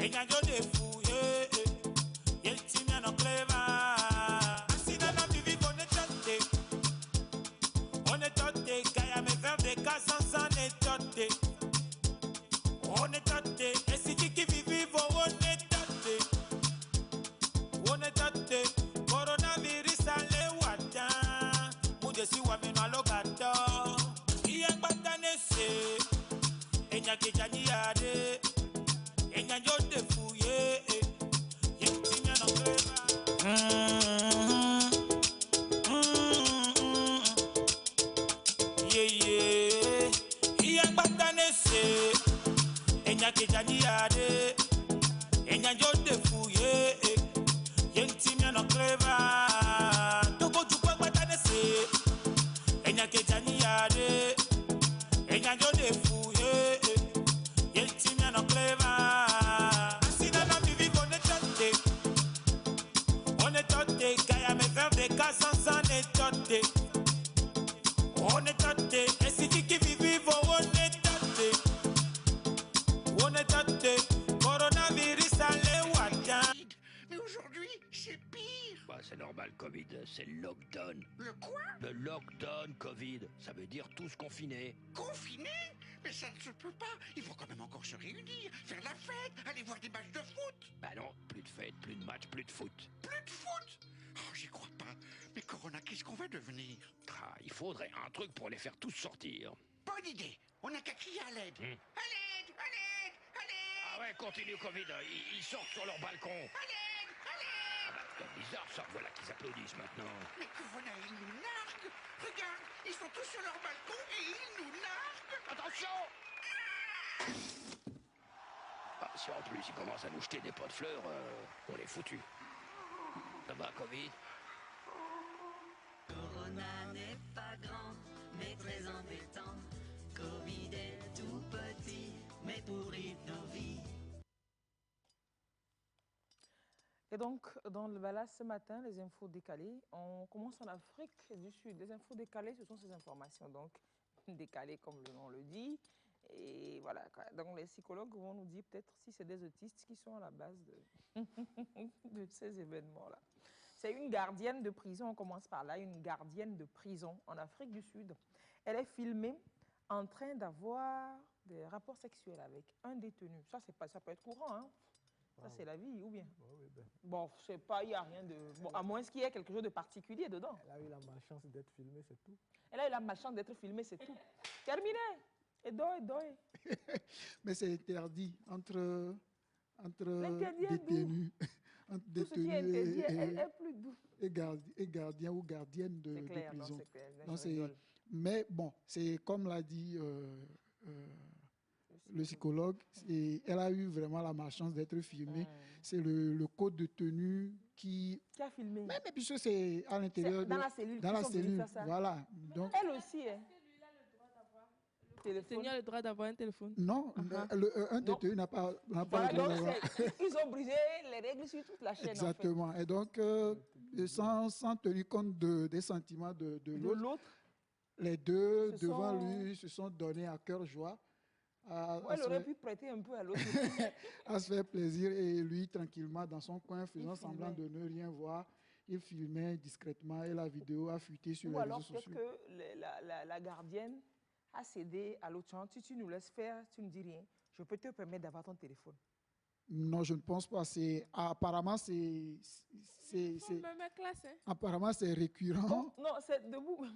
Enyanjo de fouye, yel timia no cleva. Asina na vivi on est toté, kaya me faire des cas sans étoté. On est toté, et si tu qui vivi, on est toté, coronavirus ale wata, muje si wa meno alogato. Iye batane se, enya ke jani yade, enya jo de fouye, yel timia no cleva. Yeah, iye batane se, enya ke jani yade, enya jo de fouye, yel timia no cleva. Togo jukwa batane se, enya ke jani yade, enya jo de fouye, yel timia no cleva. Asina na vivi on est toté, kaya me faire des cas sans étoté. On est toté, et si tu qui vivi, on est toté, coronavirus allez wata. Mais aujourd'hui, c'est pire. Bah, c'est normal, Covid, c'est le lockdown. Le quoi? Le lockdown, Covid, ça veut dire tous confinés. Confiné? Mais ça ne se peut pas. Il faut quand même encore se réunir, faire la fête, aller voir des matchs de foot. Bah non, plus de fêtes, plus de matchs, plus de foot. Plus de foot? Oh, j'y crois pas. Mais Corona, qu'est-ce qu'on va devenir? Ah, il faudrait un truc pour les faire tous sortir. Bonne idée. On n'a qu'à crier à l'aide. À l'aide, à l'aide, à l'aide. Ah ouais, continue, Covid, ils sortent sur leur balcon. À l'aide, à l'aide. Ah bah, c'est bizarre ça, voilà qu'ils applaudissent maintenant. Mais Corona, ils nous narguent. Regarde, ils sont tous sur leur balcon et ils nous narguent. Attention! Ah, si en plus ils commencent à nous jeter des pots de fleurs, on est foutus. Ça va, Covid? Corona n'est pas grand, mais très embêtant. Covid est tout petit, mais pourrit nos vies. Et donc, dans le Bala ce matin, les infos décalées, on commence en Afrique du Sud. Les infos décalées, ce sont ces informations, donc décalées comme le nom le dit. Et voilà, donc les psychologues vont nous dire peut-être si c'est des autistes qui sont à la base de ces événements-là. C'est une gardienne de prison, on commence par là, une gardienne de prison en Afrique du Sud. Elle est filmée en train d'avoir des rapports sexuels avec un détenu. Ça, ça peut être courant, hein? Ça, c'est la vie, ou bien? Bon, je sais pas, il n'y a rien de... Bon, à moins qu'il y ait quelque chose de particulier dedans. Elle a eu la malchance d'être filmée, c'est tout. Elle a eu la malchance d'être filmée, c'est tout. Terminé. Et doy. Mais c'est interdit entre détenus. Entre tout ce qui est interdit est plus doux. Et gardien ou gardienne de prison. Non, mais bon, c'est comme l'a dit le psychologue, elle a eu vraiment la malchance d'être filmée. C'est le code de tenue qui a filmé. Mais puisque c'est à l'intérieur dans la cellule. Dans la cellule, voilà. Donc, elle aussi, hein. Le détenu a le droit d'avoir un téléphone. Non, un détenu n'a pas le droit d'avoir. Ils ont brisé les règles sur toute la chaîne. Exactement. En fait. Et donc, sans tenir compte des sentiments de l'autre, les deux, devant lui, se sont donnés à cœur joie. Elle aurait pu prêter un peu à l'autre. À se faire plaisir et lui, tranquillement, dans son coin, faisant semblant de ne rien voir. Il filmait discrètement et la vidéo a fuité sur les réseaux sociaux. Ou alors peut-être que la gardienne a cédé à l'autre chance. Si tu nous laisses faire, tu ne dis rien, je peux te permettre d'avoir ton téléphone. Non, je ne pense pas. Apparemment, apparemment, c'est récurrent. Non, c'est debout.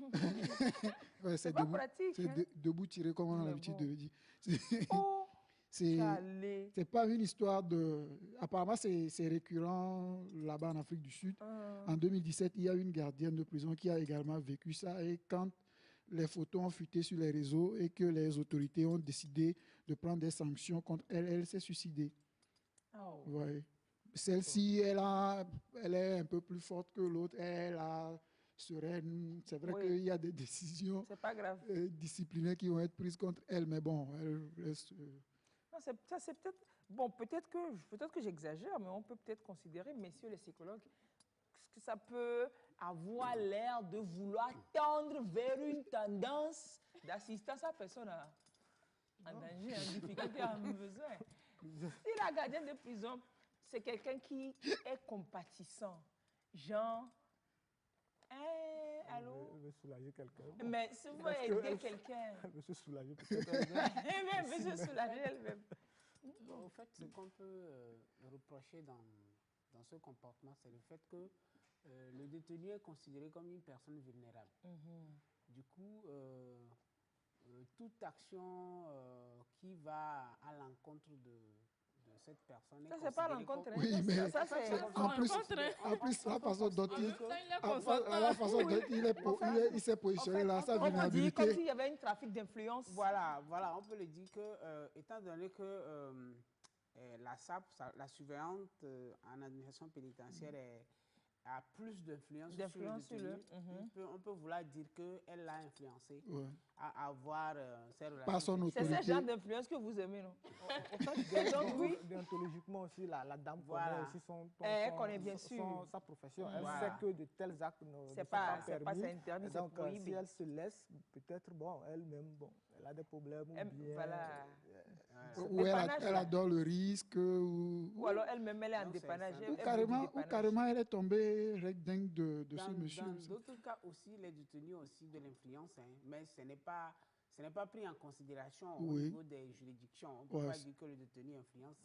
Ouais, c'est pas pratique. C'est debout tiré, comme on a l'habitude de le dire. C'est pas une histoire de... Apparemment, c'est récurrent là-bas en Afrique du Sud. En 2017, il y a une gardienne de prison qui a également vécu ça. Et quand les photos ont fuité sur les réseaux et que les autorités ont décidé de prendre des sanctions contre elle, elle s'est suicidée. Oh. Ouais. Celle-ci, elle est un peu plus forte que l'autre. Elle a sereine. C'est vrai qu'il y a des décisions disciplinaires qui vont être prises contre elle, mais bon, elle reste... Non, ça c'est peut-être... Bon, peut-être que j'exagère, mais on peut peut-être considérer, messieurs les psychologues, que ça peut avoir l'air de vouloir tendre vers une tendance d'assistance à personne en danger, en difficulté, en besoin. Si la gardienne de prison, c'est quelqu'un qui est compatissant, genre, allô? Elle veut soulager quelqu'un. Mais si vous voulez aider quelqu'un. Elle veut se soulager peut-être. Elle veut se soulager elle-même. Bon, au fait, ce qu'on peut reprocher dans ce comportement, c'est le fait que le détenu est considéré comme une personne vulnérable. Du coup, toute action qui va à l'encontre de cette personne. Ça, c'est pas l'encontre. Oui, mais ça, c'est en plus, la façon dont il s'est positionné là, sa vulnérabilité. On dit comme s'il y avait un trafic d'influence. Voilà, on peut le dire que, étant donné que la SAP, la surveillante en administration pénitentiaire a plus d'influence sur le détenu, on peut vouloir dire qu'elle l'a influencé à avoir ces relations. C'est ce genre d'influence que vous aimez, non? Donc, oui. Déontologiquement aussi, la dame connaît aussi sa profession. Elle sait que de tels actes ne sont pas permis. Interdit, donc, si elle se laisse, peut-être, elle-même, elle a des problèmes ou bien... Voilà. Ou elle adore le risque. Ou alors elle-même, elle est en dépannage. Ou carrément, elle est tombée dingue de ce monsieur. Dans d'autres cas aussi, les détenus ont aussi de l'influence, mais ce n'est pas pris en considération au niveau des juridictions. On ne peut pas dire que le détenu influence.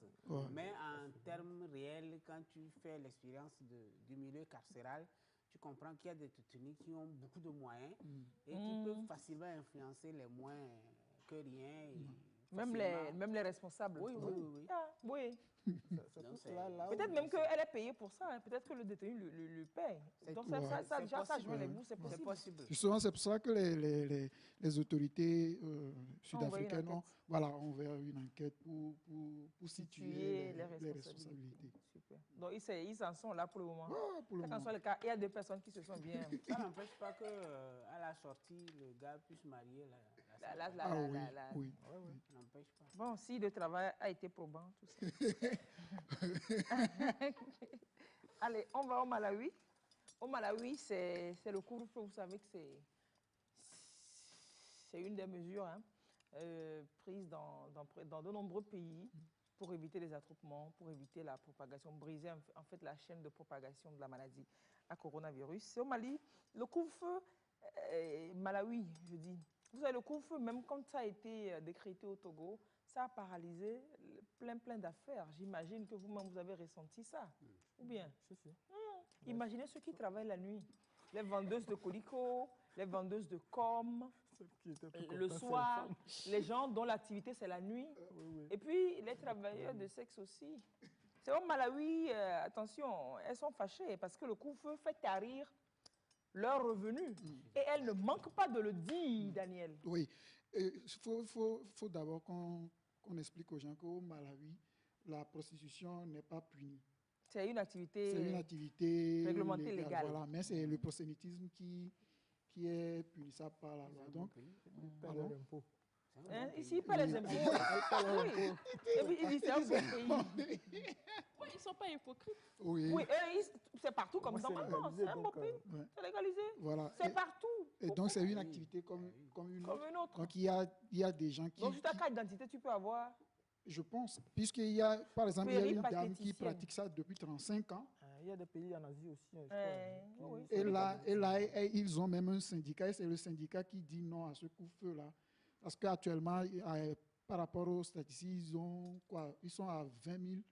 Mais en termes réels, quand tu fais l'expérience du milieu carcéral, tu comprends qu'il y a des détenus qui ont beaucoup de moyens et qui peuvent facilement influencer les moins que rien. Même les responsables. Oui. Peut-être même qu'elle est payée pour ça. Peut-être que le détenu lui paye. Donc ça joue les bouts, c'est possible. Justement, c'est pour ça que les autorités sud-africaines ont ouvert une enquête pour situer les responsabilités. Super. Donc ils en sont là pour le moment. Quel qu'en soit le cas, il y a deux personnes qui se sont bien. Ça n'empêche pas qu'à la sortie, le gars puisse marier oui. N'empêche pas. Bon, si le travail a été probant, tout ça. Allez, on va au Malawi. Au Malawi, c'est le couvre-feu. Vous savez que c'est une des mesures prises dans de nombreux pays pour éviter les attroupements, pour éviter la propagation, briser en fait la chaîne de propagation de la maladie à coronavirus. Au Mali, le couvre-feu, Malawi, je dis, vous savez, le couvre-feu, même quand ça a été décrété au Togo, ça a paralysé plein d'affaires. J'imagine que vous-même, vous avez ressenti ça. Ou bien? Imaginez ceux qui travaillent la nuit. Les vendeuses de colicot, les vendeuses de com, le soir, les gens dont l'activité, c'est la nuit. Et puis, les travailleurs de sexe aussi. C'est au Malawi, attention, elles sont fâchées parce que le couvre-feu fait tarir leurs revenus. Et elles ne manquent pas de le dire, Daniel. Oui. Il faut d'abord qu'on explique aux gens qu'au Malawi, la prostitution n'est pas punie. C'est une activité réglementée légale. Voilà, mais c'est le prosélytisme qui est punissable par la loi. Donc, ici, pas les impôts. C'est un bon pays. Ils ne sont pas hypocrites. Oui, c'est partout comme ça maintenant. C'est un bon pays. C'est légalisé. Voilà. C'est partout. Et donc, c'est une activité comme une autre. Donc, il y a des gens qui... Donc, sur ta carte d'identité, tu peux avoir... Je pense, puisqu'il y a, par exemple, il y a une dame qui pratique ça depuis 35 ans. Il y a des pays en Asie aussi. Et là, ils ont même un syndicat, et c'est le syndicat qui dit non à ce couvre-feu-là. Parce qu'actuellement, par rapport aux statistiques, ils sont à 20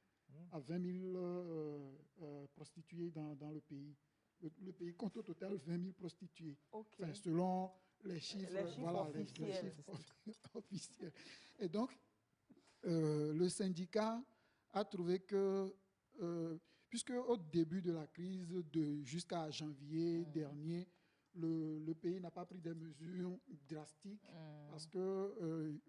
000 prostituées dans le pays. Le pays compte au total 20 000 prostituées. Enfin, selon les chiffres, officiels. Et donc, le syndicat a trouvé que, puisque au début de la crise, jusqu'à janvier dernier, le pays n'a pas pris des mesures drastiques parce que,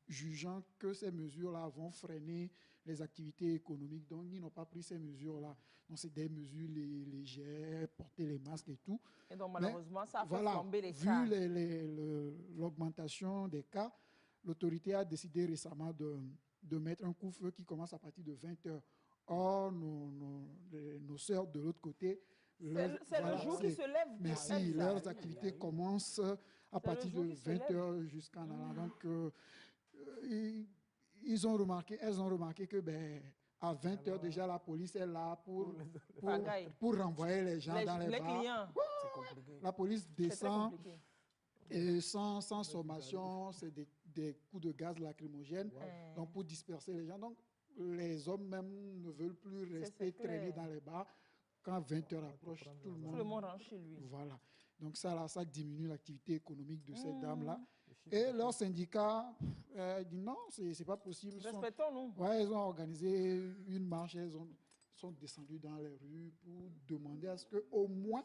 jugeant que ces mesures-là vont freiner les activités économiques, donc ils n'ont pas pris ces mesures-là. Donc c'est des mesures légères, porter les masques et tout. Et donc malheureusement, ça a fait tomber les cas. Vu l'augmentation des cas, l'autorité a décidé récemment de mettre un couvre-feu qui commence à partir de 20h. Or, nos sœurs de l'autre côté... C'est le jour qui se lève. Merci. Leurs activités commencent à partir de 20h jusqu'en allant. Donc, elles ont remarqué que à 20h déjà, la police est là pour renvoyer les gens dans les bars. Clients. La police descend et sans sommation, c'est des coups de gaz lacrymogène donc pour disperser les gens. Donc, les hommes même ne veulent plus rester traîner dans les bars. Quand 20h approche, tout le monde rentre chez lui. Voilà. Donc ça diminue l'activité économique de ces dames-là. Et leur syndicat dit non, c'est pas possible. Respectons-nous. Ouais, ils ont organisé une marche, sont descendus dans les rues pour demander à ce qu'au moins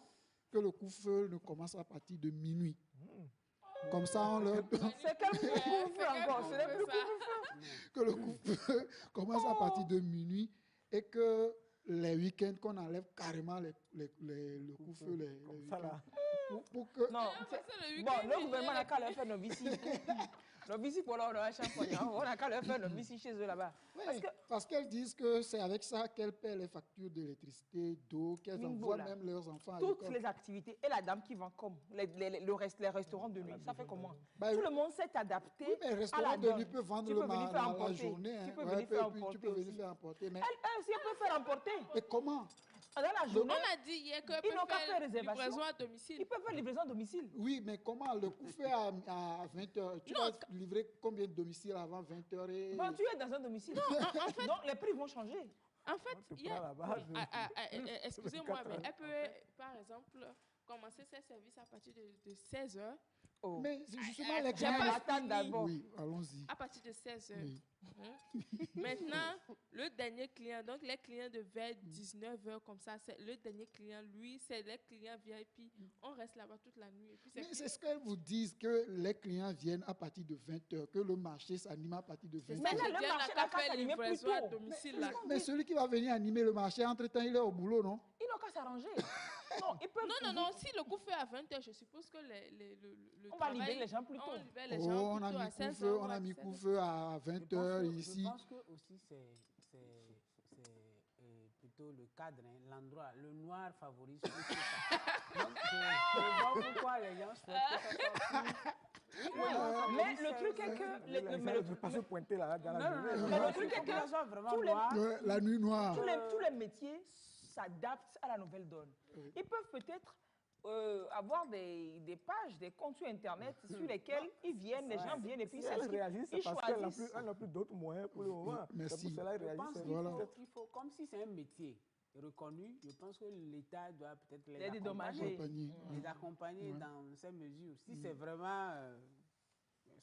que le coup-feu ne commence à partir de minuit. Comme ça, on leur... C'est quel coup-feu encore? Ce n'est plus coup-feu. Que le coup-feu commence à partir de minuit et que les week-ends, qu'on enlève carrément le coup-feu. Pour que... Non, le gouvernement n'a qu'à leur faire nos visites. Nos visites pour leur on n'a qu'à leur faire nos visites chez eux là-bas. Oui, parce qu'elles disent que c'est avec ça qu'elles paient les factures d'électricité, d'eau, qu'elles envoient même leurs enfants à l'école. Toutes les activités. Et la dame qui vend comme les restaurants de nuit, ça fait comment? Tout le monde s'est adapté. Oui, mais les restaurants de nuit peuvent vendre la journée. Tu peux venir faire emporter. Mais elle aussi, elle peut faire emporter. Mais comment? Dans la journée, on a dit hier qu'ils peuvent faire livraison à domicile. Ils peuvent faire livraison à domicile. Oui, mais comment? Le coup fait à 20h. Tu vas livrer combien de domiciles avant 20h et... Bon, tu es dans un domicile. Non, en fait, donc les prix vont changer. En fait, excusez-moi, mais elle peut, par exemple, commencer ses services à partir de 16h. Oh. Mais justement, les clients... Oui, allons-y. À partir de 16h. Oui. Maintenant, le dernier client, donc les clients de vers 19h, comme ça, le dernier client, lui, c'est les clients VIP. On reste là-bas toute la nuit. Et puis mais c'est ce qu'elles vous disent, que les clients viennent à partir de 20h, que le marché s'anime à partir de 20h. Mais là, le marché n'a qu'à s'animer plus tôt. À domicile, mais celui qui va venir animer le marché, entre-temps, il est au boulot, non? Ils n'ont qu'à s'arranger. Non, si le coup fait à 20h, je suppose que on va libérer les gens plus tôt. On a mis coup-feu à 20h ici. Je pense que aussi c'est plutôt le cadre, l'endroit. Le noir favorise tout ça. Donc, je vois pourquoi les gens souhaitent que ça soit mais le truc est que... ne veut pas se pointer là dans la nuit. Mais le truc est que soit vraiment noir. La nuit noire. Tous les métiers s'adaptent à la nouvelle donne. Ils peuvent peut-être avoir des pages, des comptes sur Internet sur lesquels ils viennent, les gens viennent et puis ils réagissent. C'est parce qu'elle n'a plus d'autres moyens pour le moment. Merci. Je pense qu'il faut, comme si c'est un métier reconnu, je pense que l'État doit peut-être les accompagner dans ces mesures. Si c'est vraiment...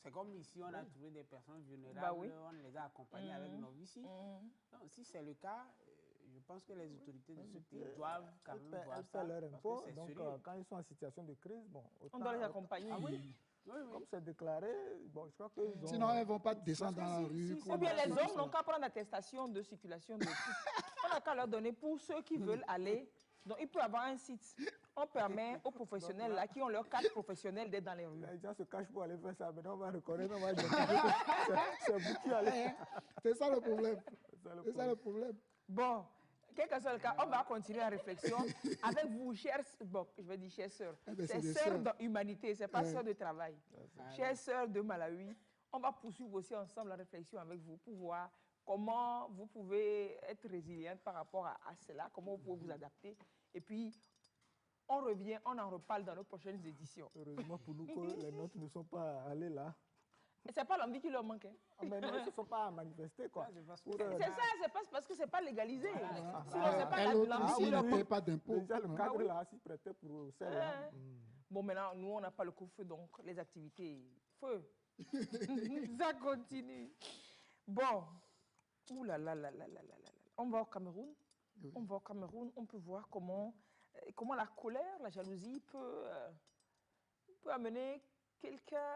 c'est comme ici, on a trouvé des personnes vulnérables, on les a accompagnés avec nos vici. Donc, si c'est le cas... Je pense que les autorités de ce type doivent quand même voir ça. Leur impôt, donc quand ils sont en situation de crise, on doit les accompagner. Comme c'est déclaré, je crois que... Sinon, elles ne vont pas descendre dans la rue. Ou bien les hommes n'ont qu'à prendre l'attestation de circulation de on n'a qu'à leur donner pour ceux qui veulent aller. Donc, il peut y avoir un site. On permet aux professionnels là, qui ont leur carte professionnelle d'être dans les rues. Les gens se cachent pour aller faire ça. Maintenant, on va reconnaître, on va dire c'est vous qui allez. C'est ça le problème. C'est ça le problème. Bon, quel que soit le cas, on va continuer la réflexion avec vous, chères sœurs. C'est sœurs d'humanité, ce n'est pas sœurs de travail. Chères sœurs de Malawi, on va poursuivre aussi ensemble la réflexion avec vous pour voir comment vous pouvez être résiliente par rapport à cela, comment vous pouvez vous adapter. Et puis, on revient, on en reparle dans nos prochaines éditions. Heureusement pour nous que les nôtres ne sont pas allés là. Ce n'est pas l'envie qui leur manque. Mais non, ils ne se sont pas manifestés, quoi. C'est ça, c'est parce que ce n'est pas légalisé. Sinon, c'est pas l'envie qui leur manque. Ils ne paient pas d'impôts. Déjà, le cadre là, s'y prêtait pour celle-là. Bon, maintenant, nous, on n'a pas le coup-feu, donc les activités, feu. Ça continue. Bon. Ouh là là là là là là là. On va au Cameroun. Oui. On va au Cameroun, on peut voir comment la colère, la jalousie peut amener quelqu'un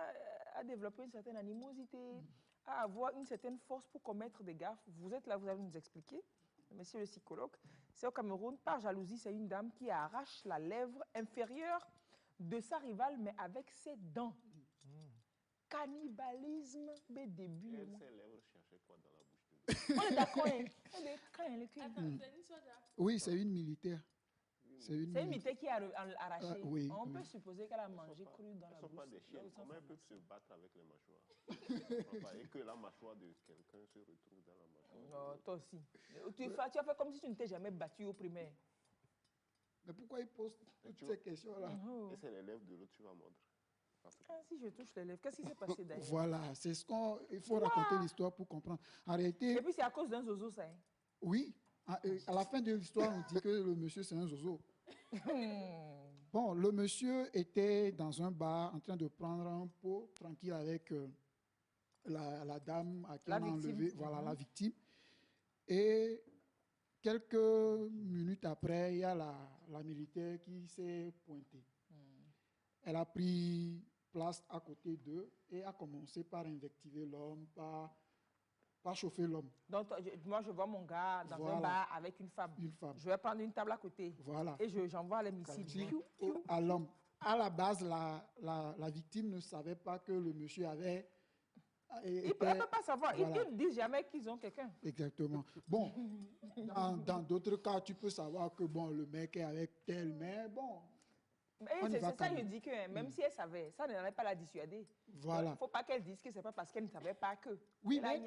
à développer une certaine animosité, à avoir une certaine force pour commettre des gaffes. Vous êtes là, vous allez nous expliquer, monsieur le psychologue. C'est au Cameroun, par jalousie, c'est une dame qui arrache la lèvre inférieure de sa rivale, mais avec ses dents. Cannibalisme dès le début. Ses lèvres cherchaient quoi dans la bouche de on est d'accord. Oui, c'est une militaire. C'est une militaire qui a arraché. Oui, On peut supposer qu'elle a mangé cru dans la bouche. Elles ne sont pas des chiennes. Comment elles peuvent se battre avec les mâchoires? Et que la mâchoire de quelqu'un se retrouve dans la mâchoire. Non, toi aussi. Tu as fait comme si tu ne t'es jamais battu au primaire. Mais pourquoi il pose toutes ces questions-là? Et c'est les lèvres de l'autre, tu vas mordre. Si je touche les lèvres, qu'est-ce qui s'est passé d'ailleurs? Voilà, c'est ce qu'il faut raconter l'histoire pour comprendre. En réalité, et puis c'est à cause d'un zozo, ça. Oui, à la fin de l'histoire, on dit que le monsieur, c'est un zozo. Bon, le monsieur était dans un bar en train de prendre un pot tranquille avec la dame à qui on a enlevé, voilà, la victime. Et quelques minutes après, il y a la militaire qui s'est pointée. Elle a pris place à côté d'eux et a commencé par invectiver l'homme, par chauffer l'homme. Donc, moi, je vois mon gars dans un bar avec une femme. Je vais prendre une table à côté. Voilà. Et j'envoie les missiles. À l'homme. À la base, la victime ne savait pas que le monsieur avait... Il ne peut pas savoir. Voilà. Ils ne disent jamais qu'ils ont quelqu'un. Exactement. Bon, dans d'autres cas, tu peux savoir que bon, le mec est avec tel, mais bon... C'est ça, je dis que même si elle savait, ça n'allait pas la dissuader. Voilà. Il ne faut pas qu'elle dise que ce n'est pas parce qu'elle ne savait pas que. Oui, mais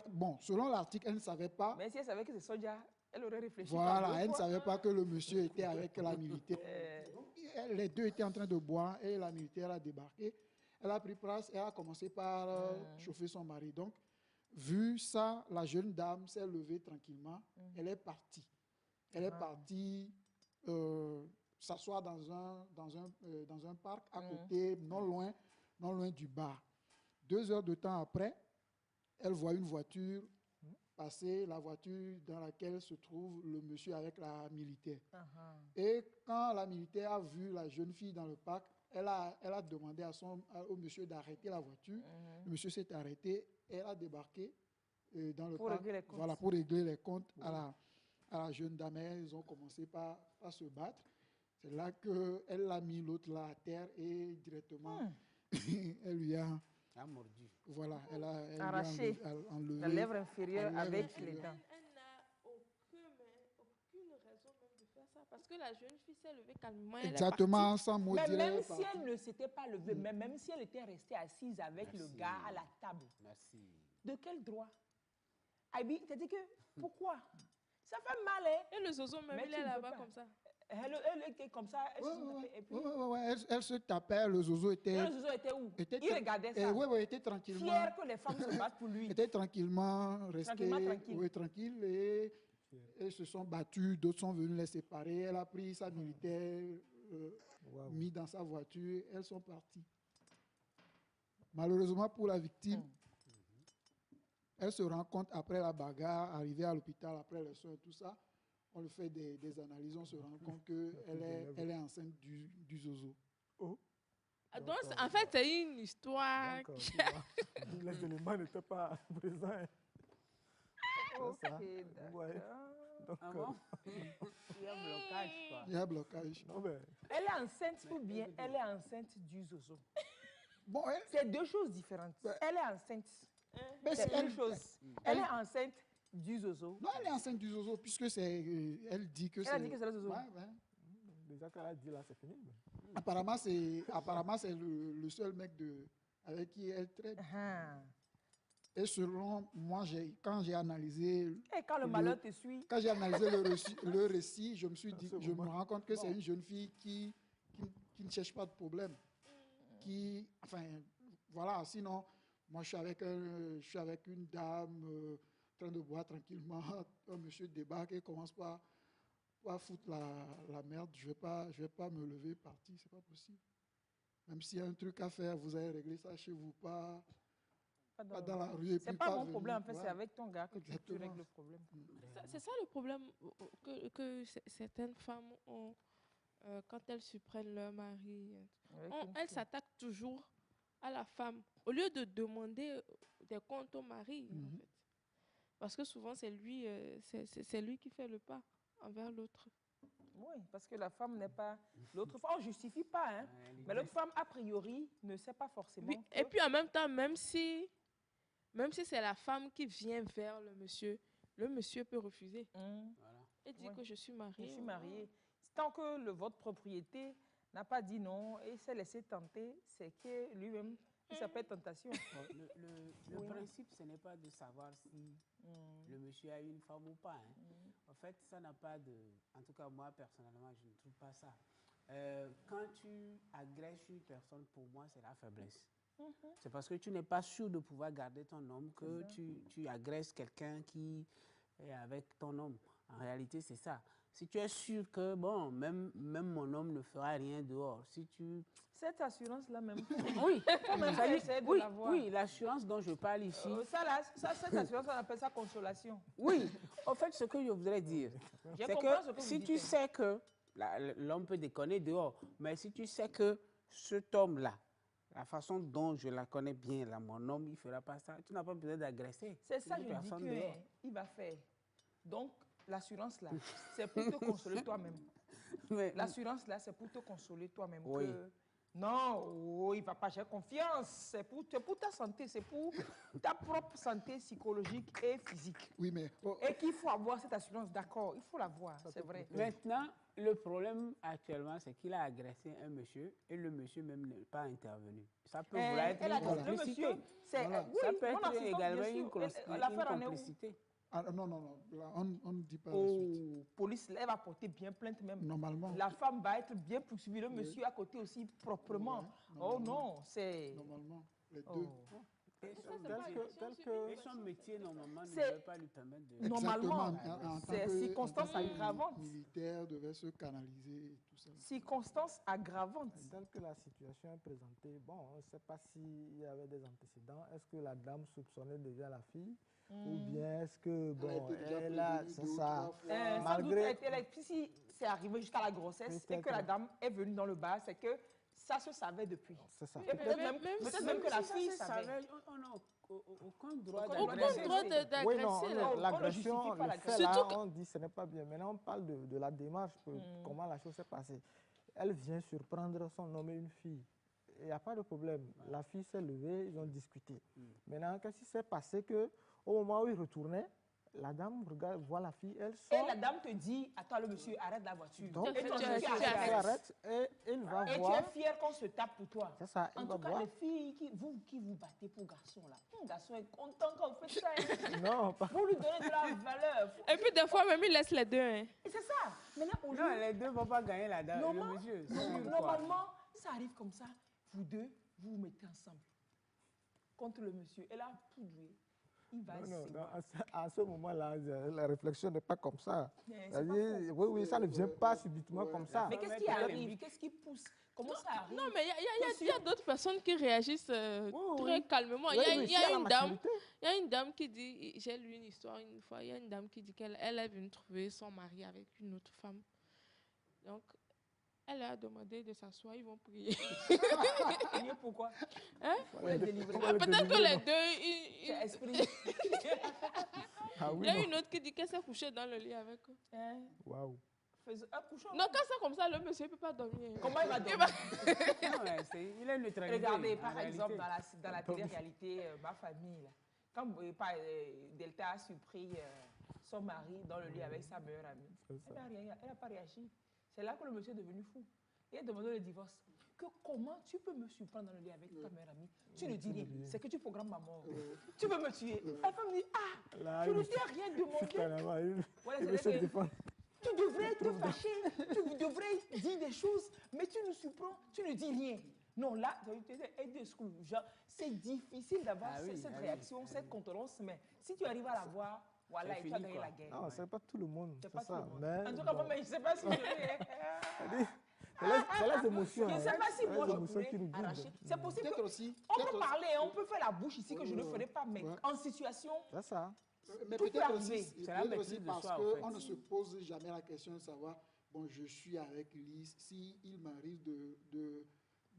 bon, selon l'article, elle ne savait pas. Mais si elle savait que c'est Soja, elle aurait réfléchi. Voilà, elle ne savait pas que le monsieur était avec la militaire. Donc, les deux étaient en train de boire et la militaire a débarqué. Elle a pris place et a commencé par chauffer son mari. Donc, vu ça, la jeune dame s'est levée tranquillement. Elle est partie. Elle est partie... s'asseoir dans un parc à côté, non loin du bar. 2 heures de temps après, elle voit une voiture passer, la voiture dans laquelle se trouve le monsieur avec la militaire. Et quand la militaire a vu la jeune fille dans le parc, elle a demandé au monsieur d'arrêter la voiture. Le monsieur s'est arrêté et elle a débarqué dans le parc pour régler les comptes à la jeune dame. Ils ont commencé par se battre. C'est là qu'elle a mis l'autre là à terre et directement, elle lui a mordu. Voilà, elle arraché enlevé la lèvre inférieure avec les dents. Elle n'a aucune raison même de faire ça. Parce que la jeune fille s'est levée calmement. Exactement, sans mot dire. Mais même si elle ne s'était pas levée, même si elle était restée assise avec le gars à la table, de quel droit? Abi, t'as dit que, pourquoi? Ça fait mal, hein? Et le zozo, même, il est là-bas comme ça. Elle était comme ça. Elle se tapait, le zozo était... Le zozo était où? Il regardait ça. Oui, était tranquillement... Fier que les femmes se battent pour lui. Était tranquillement resté... tranquille. Et ils se sont battus, d'autres sont venus les séparer. Elle a pris sa militaire, mis dans sa voiture, elles sont parties. Malheureusement pour la victime, elle se rend compte après la bagarre, arrivée à l'hôpital, après les soins et tout ça, on lui fait des analyses, on se rend compte qu'elle est enceinte du zozo. Donc, en fait, c'est une histoire... Les éléments n'étaient pas présents. Donc, il y a blocage, quoi. Il y a blocage. Elle est enceinte ou bien elle est enceinte du zozo? Bon, c'est 2 choses différentes. Elle est enceinte. C'est une chose. Elle est enceinte du zozo. Non, elle est enceinte du zozo, puisque c'est... elle dit que c'est... Elle a dit que c'est le zozo. Déjà qu'elle a dit là, c'est fini. Apparemment, c'est le seul mec avec qui elle traite. Et selon moi, quand j'ai analysé... Et quand le malheur te suit. Quand j'ai analysé le récit, je me rends compte que c'est une jeune fille qui ne cherche pas de problème. Voilà, sinon, moi, je suis avec une dame en train de boire tranquillement. Un monsieur débarque et commence par foutre la merde. Je vais pas me lever et partir, c'est pas possible. Même s'il y a un truc à faire, vous allez régler ça chez vous, pas dans la rue. C'est pas mon problème, en fait, c'est avec ton gars que tu règles le problème. C'est ça le problème que certaines femmes ont quand elles surprennent leur mari. Elles s'attaquent toujours à la femme, au lieu de demander des comptes au mari, en fait. Parce que souvent, c'est lui qui fait le pas envers l'autre. Oui, parce que la femme n'est pas... L'autre femme, on ne justifie pas, hein. Mais l'autre femme, a priori, ne sait pas forcément... Oui, et puis en même temps, même si c'est la femme qui vient vers le monsieur peut refuser. Voilà. Et dire que je suis mariée. Je suis mariée. tant que votre propriété n'a pas dit non et s'est laissé tenter, c'est que lui-même, il s'appelle tentation. Le principe, ce n'est pas de savoir si le monsieur a une femme ou pas. Hein. En fait, ça n'a pas de... En tout cas, moi, personnellement, je ne trouve pas ça. Quand tu agresses une personne, pour moi, c'est la faiblesse. C'est parce que tu n'es pas sûr de pouvoir garder ton homme que tu agresses quelqu'un qui est avec ton homme. En réalité, c'est ça. Si tu es sûr que, bon, même mon homme ne fera rien dehors, si tu... Cette assurance-là même. Oui, oui, l'assurance dont je parle ici. Cette assurance, on appelle ça consolation. Oui, en fait, ce que je voudrais dire, c'est que si tu sais que l'homme peut déconner dehors, mais si tu sais que cet homme-là, la façon dont je la connais bien, là, mon homme, il ne fera pas ça, tu n'as pas besoin d'agresser. C'est ça, je dis qu'il va faire. Donc, l'assurance-là, c'est pour te consoler toi-même. L'assurance-là, c'est pour te consoler toi-même. Oui. Non, il ne va pas, j'ai confiance. C'est pour ta santé, c'est pour ta propre santé psychologique et physique. Oui, mais... Et qu'il faut avoir cette assurance, d'accord, il faut l'avoir, c'est vrai. Maintenant, le problème actuellement, c'est qu'il a agressé un monsieur et le monsieur même n'est pas intervenu. Ça peut vouloir être une complicité. Ça peut être également une complicité. Ah, non, là, on ne dit pas la suite. Police, elle va porter bien plainte même. Normalement. La femme va être bien poursuivie, le monsieur à côté aussi proprement. Oh non, c'est... Normalement, les deux. Et son métier, normalement, ne devait pas lui permettre de... Normalement, c'est circonstances aggravantes. Les militaires devaient se canaliser et tout ça. Circonstances aggravantes. Tel que la situation est présentée, bon, on ne sait pas s'il y avait des antécédents. Est-ce que la dame soupçonnait déjà la fille ou bien est-ce que, bon, elle a, c'est ça, malgré... Si c'est arrivé jusqu'à la grossesse et que la dame est venue dans le bar, c'est que ça se savait depuis. C'est ça. Et peut-être même que la fille savait. Oh non, aucun droit d'agresser. Oui, non, l'agression, le fait là, on dit ce n'est pas bien. Maintenant, on parle de la démarche, comment la chose s'est passée. Elle vient surprendre son homme et une fille. Il n'y a pas de problème. La fille s'est levée, ils ont discuté. Maintenant, qu'est-ce qui s'est passé que au moment où il retournait, la dame regarde, voit la fille, elle sort. Et la dame te dit, attends le monsieur, arrête la voiture. Donc, et tu arrêtes et il va voir. Et tu es fier qu'on se tape pour toi. C'est ça, en tout cas, les filles qui vous battez pour garçon là, un garçon est content quand vous faites ça. Hein. Non, pas. Vous lui donnez de la valeur. Et puis des fois même il laisse les deux. Hein. Et c'est ça. Maintenant, non, les deux ne vont pas gagner la dame. Le monsieur. Normalement, ça arrive comme ça. Vous deux, vous vous mettez ensemble contre le monsieur. Et là, poudré. Non, à ce moment-là, la réflexion n'est pas comme ça. Oui, ça ne vient pas subitement comme ça. Mais qu'est-ce qui arrive? Qu'est-ce qui pousse? Comment ça arrive? Non, mais il y a d'autres personnes qui réagissent très calmement. Il y a une dame qui dit, j'ai lu une histoire une fois, il y a une dame qui dit qu'elle est venue trouver son mari avec une autre femme. Donc, elle a demandé de s'asseoir, ils vont prier. Prier pourquoi? Hein? Peut-être que les deux... Esprit. Il y a une autre qui dit qu'elle s'est couchée dans le lit avec eux. Waouh. Non, quand c'est comme ça, le monsieur ne peut pas dormir. Comment il va dormir? Il est neutralisé. Regardez, par exemple, dans la télé-réalité, ma famille, là, quand Delta a surpris son mari dans le lit avec sa meilleure amie, elle n'a pas réagi. C'est là que le monsieur est devenu fou. Il a demandé le divorce. Comment tu peux me surprendre dans le lit avec ta meilleure amie? Tu ne dis rien. C'est que tu programmes ma mort. Tu veux me tuer. La femme dit, je ne t'ai rien demandé. Tu devrais te fâcher. Tu devrais dire des choses, mais tu nous surprends. Tu ne dis rien. Non, là, c'est difficile d'avoir cette réaction, cette contenance, mais si tu arrives à la voir, voilà, et tu as gagné la guerre. Non, ce n'est pas tout le monde. C'est pas ça. tout le monde. En tout cas, moi, je ne sais pas si c'est les émotions. Je ne sais pas si moi, je pourrais arracher. C'est possible on peut parler, on peut faire la bouche ici que je ne ferai pas, mais en situation... C'est ça. Mais peut-être aussi parce qu'on ne se pose jamais la question de savoir, bon, je suis avec Lise, s'il m'arrive de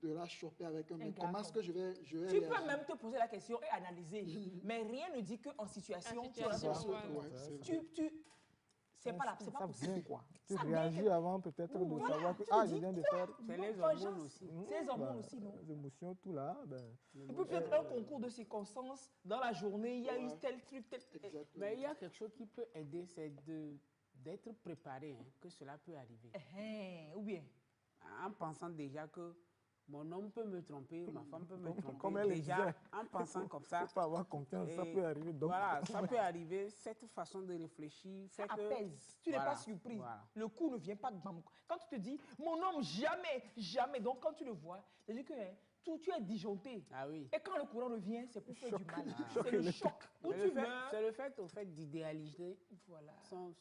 la choper avec un mec, comment est-ce que je vais Tu peux même te poser la question et analyser, mais rien ne dit qu'en situation, tu c'est pas possible. Quoi. Tu réagis avant peut-être de savoir que je viens de faire. C'est les hormones aussi. C'est les hormones aussi, non? Les émotions, tout là. Il peut peut-être un concours de circonstances. Dans la journée, il y a eu tel truc, tel... Mais il y a quelque chose qui peut aider, c'est d'être préparé, hein, que cela peut arriver. Ou bien en pensant déjà que mon homme peut me tromper, ma femme peut me tromper. Comme elle déjà, disait, en pensant comme ça. Il faut pas avoir confiance, ça peut arriver. Donc, voilà, ça peut arriver. Cette façon de réfléchir fait que... apaise. Tu n'es pas surpris. Voilà. Le coup ne vient pas de bam. Quand tu te dis, mon homme, jamais, jamais. Donc, quand tu le vois, c'est-à-dire que tu es disjoncté. Ah oui. Et quand le courant revient, c'est pour faire du mal. C'est le choc. C'est le fait d'idéaliser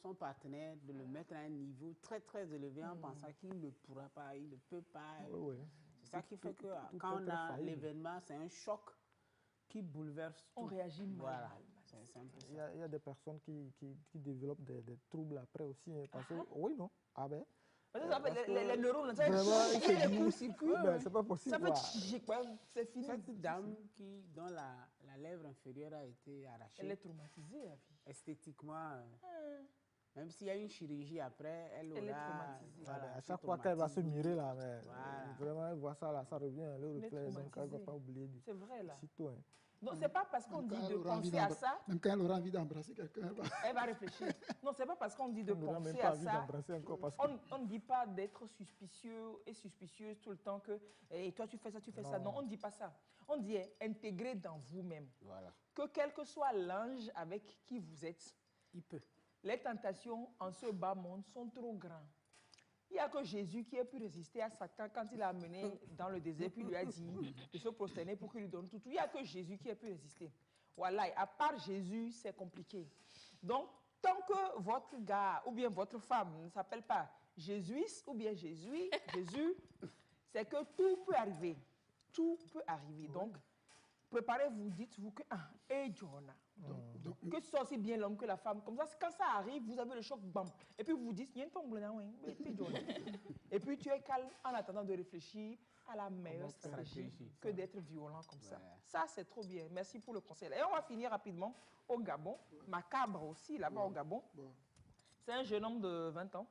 son partenaire, de le mettre à un niveau très, très élevé en pensant qu'il ne pourra pas, il ne peut pas. Oui. C'est ça qui fait que quand on a l'événement, c'est un choc qui bouleverse tout. On réagit mal. Voilà. Il y a des personnes qui développent des troubles après aussi. Parce que, oui, non. Ah ben. Les neurones, ça fait les courts-circuits. C'est pas possible. Ça fait c'est fini. Cette dame dont la lèvre inférieure a été arrachée. Elle est traumatisée, la vie. Esthétiquement, même s'il y a une chirurgie après, elle aura... est traumatisée. Voilà, à chaque fois qu'elle va se mirer, là, mais vraiment, elle voit ça, là, ça revient, le reflet, donc elle ne va pas oublier du C'est vrai, là. sitôt. Hein. Non, c'est pas parce qu'on dit de penser à ça... Même quand elle aura envie d'embrasser quelqu'un, elle va réfléchir. Non, c'est pas parce qu'on dit de penser à ça... On ne dit pas d'être suspicieux et suspicieuse tout le temps que toi, tu fais ça, tu fais ça. Non, on ne dit pas ça. On dit intégrer dans vous-même. Voilà. Que quel que soit l'ange avec qui vous êtes, il peut. Les tentations en ce bas monde sont trop grandes. Il n'y a que Jésus qui a pu résister à Satan quand il l'a amené dans le désert, puis lui a dit de se prosterner pour qu'il lui donne tout. Il n'y a que Jésus qui a pu résister. Voilà, à part Jésus, c'est compliqué. Donc, tant que votre gars ou bien votre femme ne s'appelle pas Jésus ou bien Jésus, c'est que tout peut arriver. Tout peut arriver. Donc, préparez-vous, dites-vous que Jonah. Que ce soit aussi bien l'homme que la femme. Comme ça, quand ça arrive, vous avez le choc, bam. Et puis vous vous dites, et puis tu es calme en attendant de réfléchir à la meilleure stratégie que d'être violent comme ça. Ça, c'est trop bien. Merci pour le conseil. Et on va finir rapidement au Gabon. Macabre aussi, là-bas au Gabon. C'est un jeune homme de 20 ans.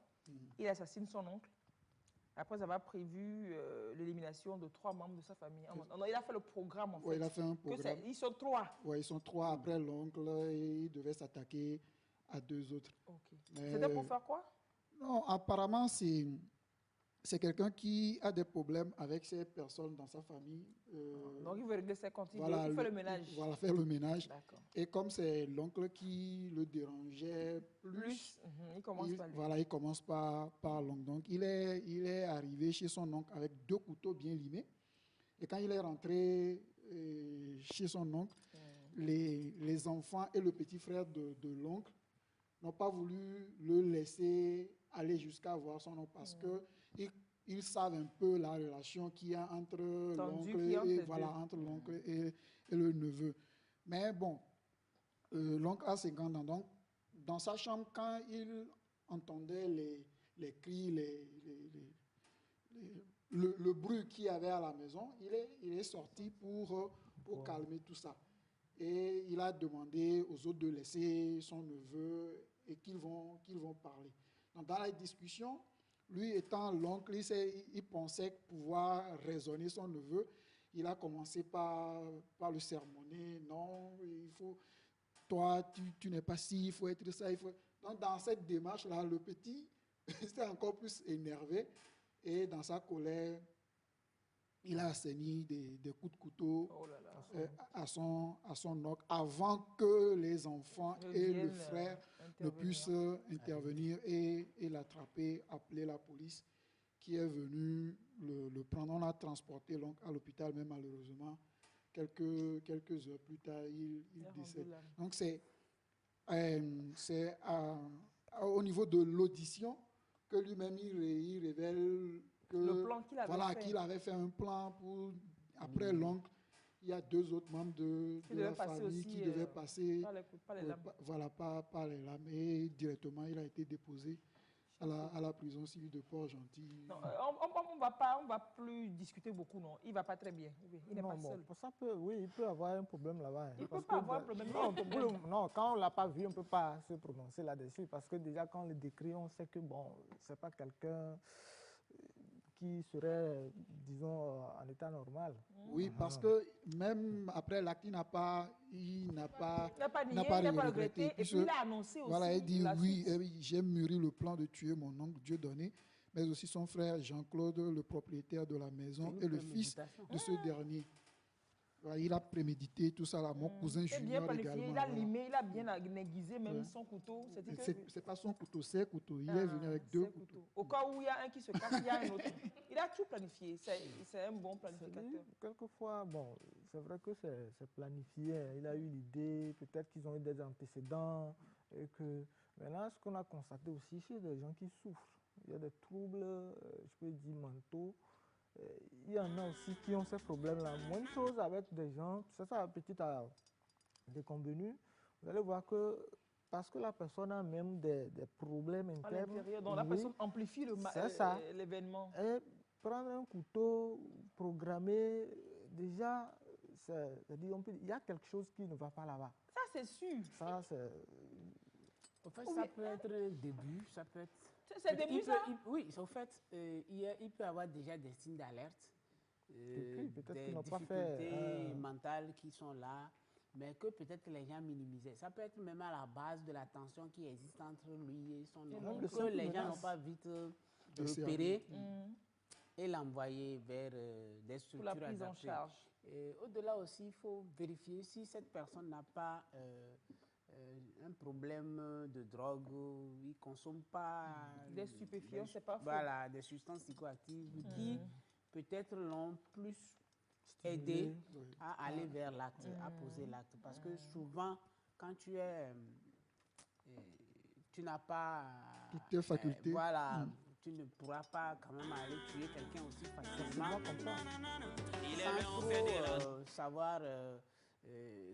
Il assassine son oncle. Après avoir prévu l'élimination de 3 membres de sa famille. Non, il a fait le programme, en fait. Oui, il a fait un programme. Ils sont 3. Oui, ils sont 3 après l'oncle et il devait s'attaquer à 2 autres. Okay. C'était pour faire quoi? Non, apparemment, c'est quelqu'un qui a des problèmes avec ces personnes dans sa famille. Donc, il veut régler ses comptes, voilà, il fait le ménage. Voilà, faire le ménage. Et comme c'est l'oncle qui le dérangeait plus, il commence par lui. Voilà, il commence par l'oncle. Donc, il est arrivé chez son oncle avec 2 couteaux bien limés. Et quand il est rentré chez son oncle, les enfants et le petit frère de l'oncle n'ont pas voulu le laisser aller jusqu'à voir son oncle parce qu'ils savent un peu la relation qu'il y a entre l'oncle et le neveu. Mais bon, l'oncle a 50 ans. Donc, dans sa chambre, quand il entendait les cris, le bruit qu'il y avait à la maison, il est sorti pour calmer tout ça. Et il a demandé aux autres de laisser son neveu et qu'ils vont parler. Donc, dans la discussion, lui étant l'oncle, il pensait pouvoir raisonner son neveu. Il a commencé par le sermonner. Non, il faut, toi, tu n'es pas si, il faut être ça. Donc, dans cette démarche-là, le petit s'est encore plus énervé. Et dans sa colère, il a assaini des coups de couteau à son oncle avant que les enfants et le frère ne puissent intervenir et l'attraper, appeler la police qui est venue le prendre. On a transporté l'oncle à l'hôpital, mais malheureusement, quelques heures plus tard, il décède. Donc c'est au niveau de l'audition que lui-même il révèle qu'il avait fait un plan pour après l'oncle. Il y a 2 autres membres de la famille qui devaient passer par les lames. Et directement, il a été déposé à la prison civile de Port-Gentil. On ne va plus discuter beaucoup, non. Il ne va pas très bien. Il n'est pas seul. Pour ça, il peut avoir un problème là-bas. Il ne peut pas avoir un problème. Non, quand on ne l'a pas vu, on ne peut pas se prononcer là-dessus. Parce que déjà, quand on le décrit, on sait que, bon, ce n'est pas quelqu'un qui serait, disons, en état normal. Oui, parce que même après l'acte, il n'a pas regretté. Et puis il a annoncé aussi. Voilà, il dit oui, j'ai mûri le plan de tuer mon oncle Dieudonné, mais aussi son frère Jean-Claude, le propriétaire de la maison, et le fils de ce dernier. Voilà, il a prémédité tout ça là, mon cousin Junior également. Il a limé, il a bien aiguisé même son couteau. C'est pas son couteau, c'est un couteau. Il est venu avec 2 couteaux. Au cas où il y a un qui se casse, il y a un autre. Il a tout planifié. C'est un bon planificateur. Quelquefois, bon, c'est vrai que c'est planifié. Il a eu l'idée, peut-être qu'ils ont eu des antécédents. Et que maintenant, ce qu'on a constaté aussi, c'est des gens qui souffrent. Il y a des troubles, je peux dire, mentaux. Il y en a aussi qui ont ces problèmes-là. Moins chose avec des gens, c'est ça, petit à déconvenu. Vous allez voir que parce que la personne a même des problèmes internes. À l'intérieur, donc la personne amplifie l'événement. Et prendre un couteau, programmer, déjà, il y a quelque chose qui ne va pas là-bas. Ça, c'est sûr. Ça, c'est... En fait, ça peut être un début, ça peut être... C'est le début, ça? Oui, en fait, il peut y avoir déjà des signes d'alerte, des difficultés mentales qui sont là, mais que peut-être les gens minimisaient. Ça peut être même à la base de la tension qui existe entre lui et son oncle, que les gens n'ont pas vite repéré et l'envoyer vers des structures adaptées. Pour la prise en charge. Au-delà aussi, il faut vérifier si cette personne n'a pas... un problème de drogue, il ne consomme pas des stupéfiants, c'est pas faux. Voilà, des substances psychoactives qui peut-être l'ont plus aidé à aller vers l'acte, à poser l'acte. Parce que souvent, quand tu n'as pas toutes tes facultés, voilà, tu ne pourras pas quand même aller tuer quelqu'un aussi facilement comme ça. Sans trop savoir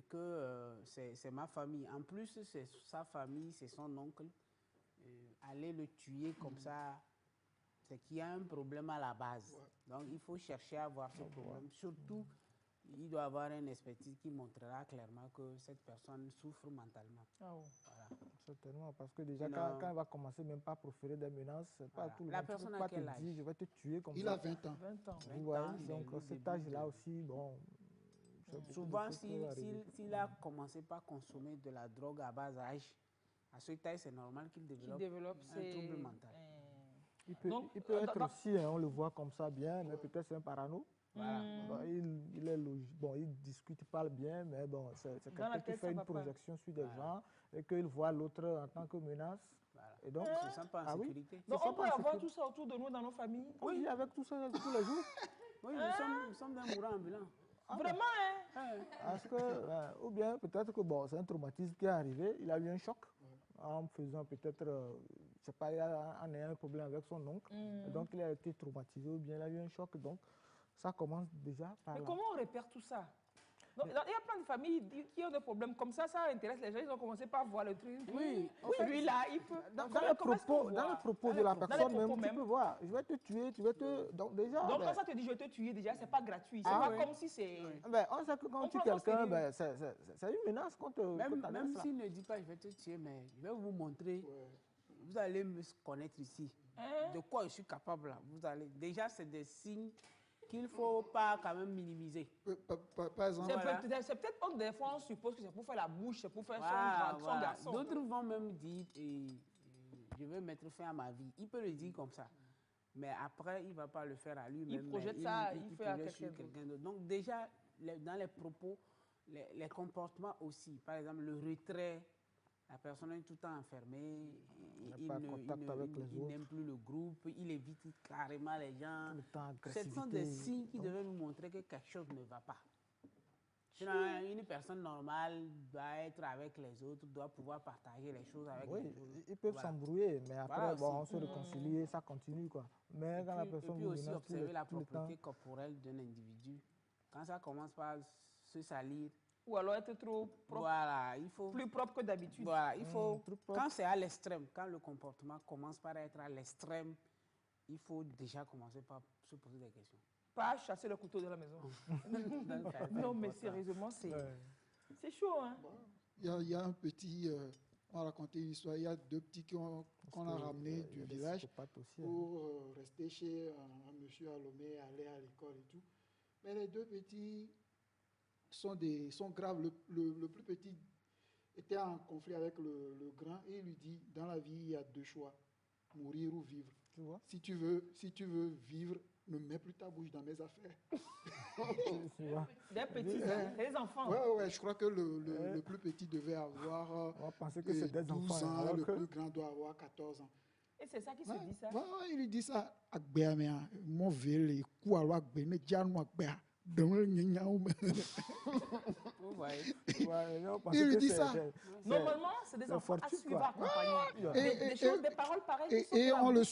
que c'est ma famille. En plus, c'est sa famille, c'est son oncle. Aller le tuer comme ça, c'est qu'il y a un problème à la base. Donc, il faut chercher à voir ce problème. Surtout, il doit avoir une expertise qui montrera clairement que cette personne souffre mentalement. Voilà. Certainement, parce que déjà, quand elle va commencer même pas à proférer des menaces, c'est pas tout le monde qui va te dire, je vais te tuer comme ça. Il a 20 ans. 20 ans. Vous voyez, donc cet âge-là aussi, bon... Souvent, s'il a commencé par consommer de la drogue à bas âge, à ce âge, c'est normal qu'il développe un trouble mental. Il peut être aussi, on le voit comme ça bien, mais peut-être c'est un parano. Voilà. Bon, il discute, il parle bien, mais bon, c'est quelqu'un qui fait une projection sur des gens et qu'il voit l'autre en tant que menace. Voilà. Et donc, il se sent pas en sécurité. Donc on peut avoir tout ça autour de nous dans nos familles. Oui, on vit avec tout ça tous les jours. Oui, nous sommes des mourants ambulants. Vraiment, hein? Parce que, ou bien peut-être que bon, c'est un traumatisme qui est arrivé, il a eu un choc en faisant peut-être, je sais pas, en ayant un problème avec son oncle, donc il a été traumatisé, ou bien il a eu un choc, donc ça commence déjà par là. Mais comment on repère tout ça? Donc, il y a plein de familles qui ont des problèmes comme ça intéresse les gens, ils ont commencé par voir le truc. Oui, lui-là, il peut... Dans le propos de la personne même, tu peux voir, je vais te tuer, tu vas te... Donc déjà... Donc quand ça te dit je vais te tuer, déjà, c'est pas gratuit, c'est pas comme si c'est... On sait que quand tu tues quelqu'un, c'est une menace contre... Même s'il ne dit pas je vais te tuer, mais je vais vous montrer, vous allez me connaître ici, de quoi je suis capable là. Déjà, c'est des signes qu'il ne faut pas quand même minimiser. Par exemple, c'est peut-être des fois on suppose que c'est pour faire la bouche, c'est pour faire son garçon. D'autres vont même dire je veux mettre fin à ma vie. Il peut le dire comme ça. Mais après, il ne va pas le faire à lui-même. Il projette ça, il fait à quelqu'un d'autre. Donc déjà, dans les propos, les comportements aussi. Par exemple, le retrait, la personne est tout le temps enfermée, il n'aime plus le groupe, il évite carrément les gens. Ce sont des signes qui devaient nous montrer que quelque chose ne va pas. Sinon, une personne normale doit être avec les autres, doit pouvoir partager les choses avec les autres. Ils peuvent s'embrouiller, mais après, on se réconcilie, ça continue, quoi. Mais quand la personne... Et puis aussi observer la propreté corporelle d'un individu. Quand ça commence par se salir, ou alors être trop propre, voilà, il faut, plus propre que d'habitude. Voilà, il faut, quand c'est à l'extrême, quand le comportement commence par être à l'extrême, il faut déjà commencer par se poser des questions. Pas chasser le couteau de la maison. Non, mais sérieusement, c'est chaud. Hein? Il y a un petit On a raconté une histoire. Il y a 2 petits qu'on a ramenés du village pour rester chez un monsieur à Lomé, aller à l'école et tout. Mais les 2 petits sont graves. Le plus petit était en conflit avec le grand et il lui dit, dans la vie, il y a 2 choix, mourir ou vivre. Tu vois? Si tu veux vivre, ne mets plus ta bouche dans mes affaires. Des petits, les enfants. Ouais, je crois que le plus petit devait avoir 12 ans, le plus grand doit avoir 14 ans. Et c'est ça qui se dit, ça? Il lui dit ça. Mon vélo, il lui dit ça. Normalement, c'est des enfants à suivre, accompagner. Des choses, des paroles pareilles. Et on le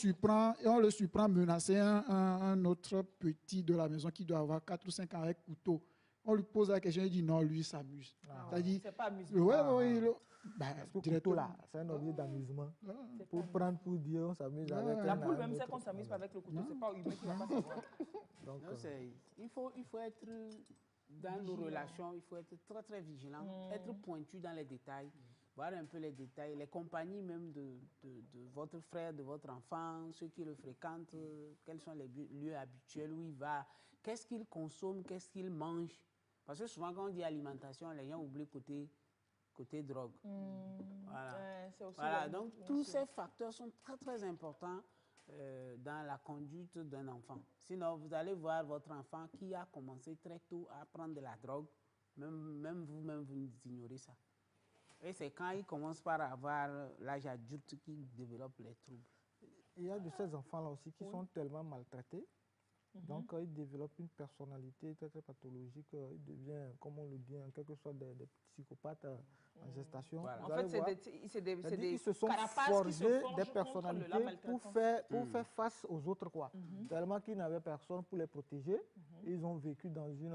surprend menacer un autre petit de la maison qui doit avoir 4 ou 5 ans avec couteau. On lui pose la question, il dit non, lui, il s'amuse. C'est pas amusement. Couteau là, c'est un objet d'amusement. Pour prendre, pour dire, on s'amuse avec. La poule même sait qu'on s'amuse pas avec le couteau, c'est pas humain qui va pas savoir. Donc, il faut être dans nos relations, il faut être très très vigilant, être pointu dans les détails, voir un peu les détails, les compagnies même de votre frère, de votre enfant, ceux qui le fréquentent, quels sont les lieux habituels où il va, qu'est-ce qu'il consomme, qu'est-ce qu'il mange. Parce que souvent quand on dit alimentation, les gens oublient côté drogue. Voilà, donc tous ces facteurs sont très très importants dans la conduite d'un enfant. Sinon, vous allez voir votre enfant qui a commencé très tôt à prendre de la drogue, même vous-même, vous ignorez ça. Et c'est quand il commence par avoir l'âge adulte qu'il développe les troubles. Il y a de ces enfants-là aussi qui sont tellement maltraités. Donc, ils développent une personnalité très, très pathologique. Ils deviennent, comme on le dit, en quelque sorte des psychopathes en gestation. Voilà. En fait, c'est des ils se sont forgés des personnalités pour faire face aux autres, quoi. Tellement qu'ils n'avaient personne pour les protéger. Ils ont vécu dans une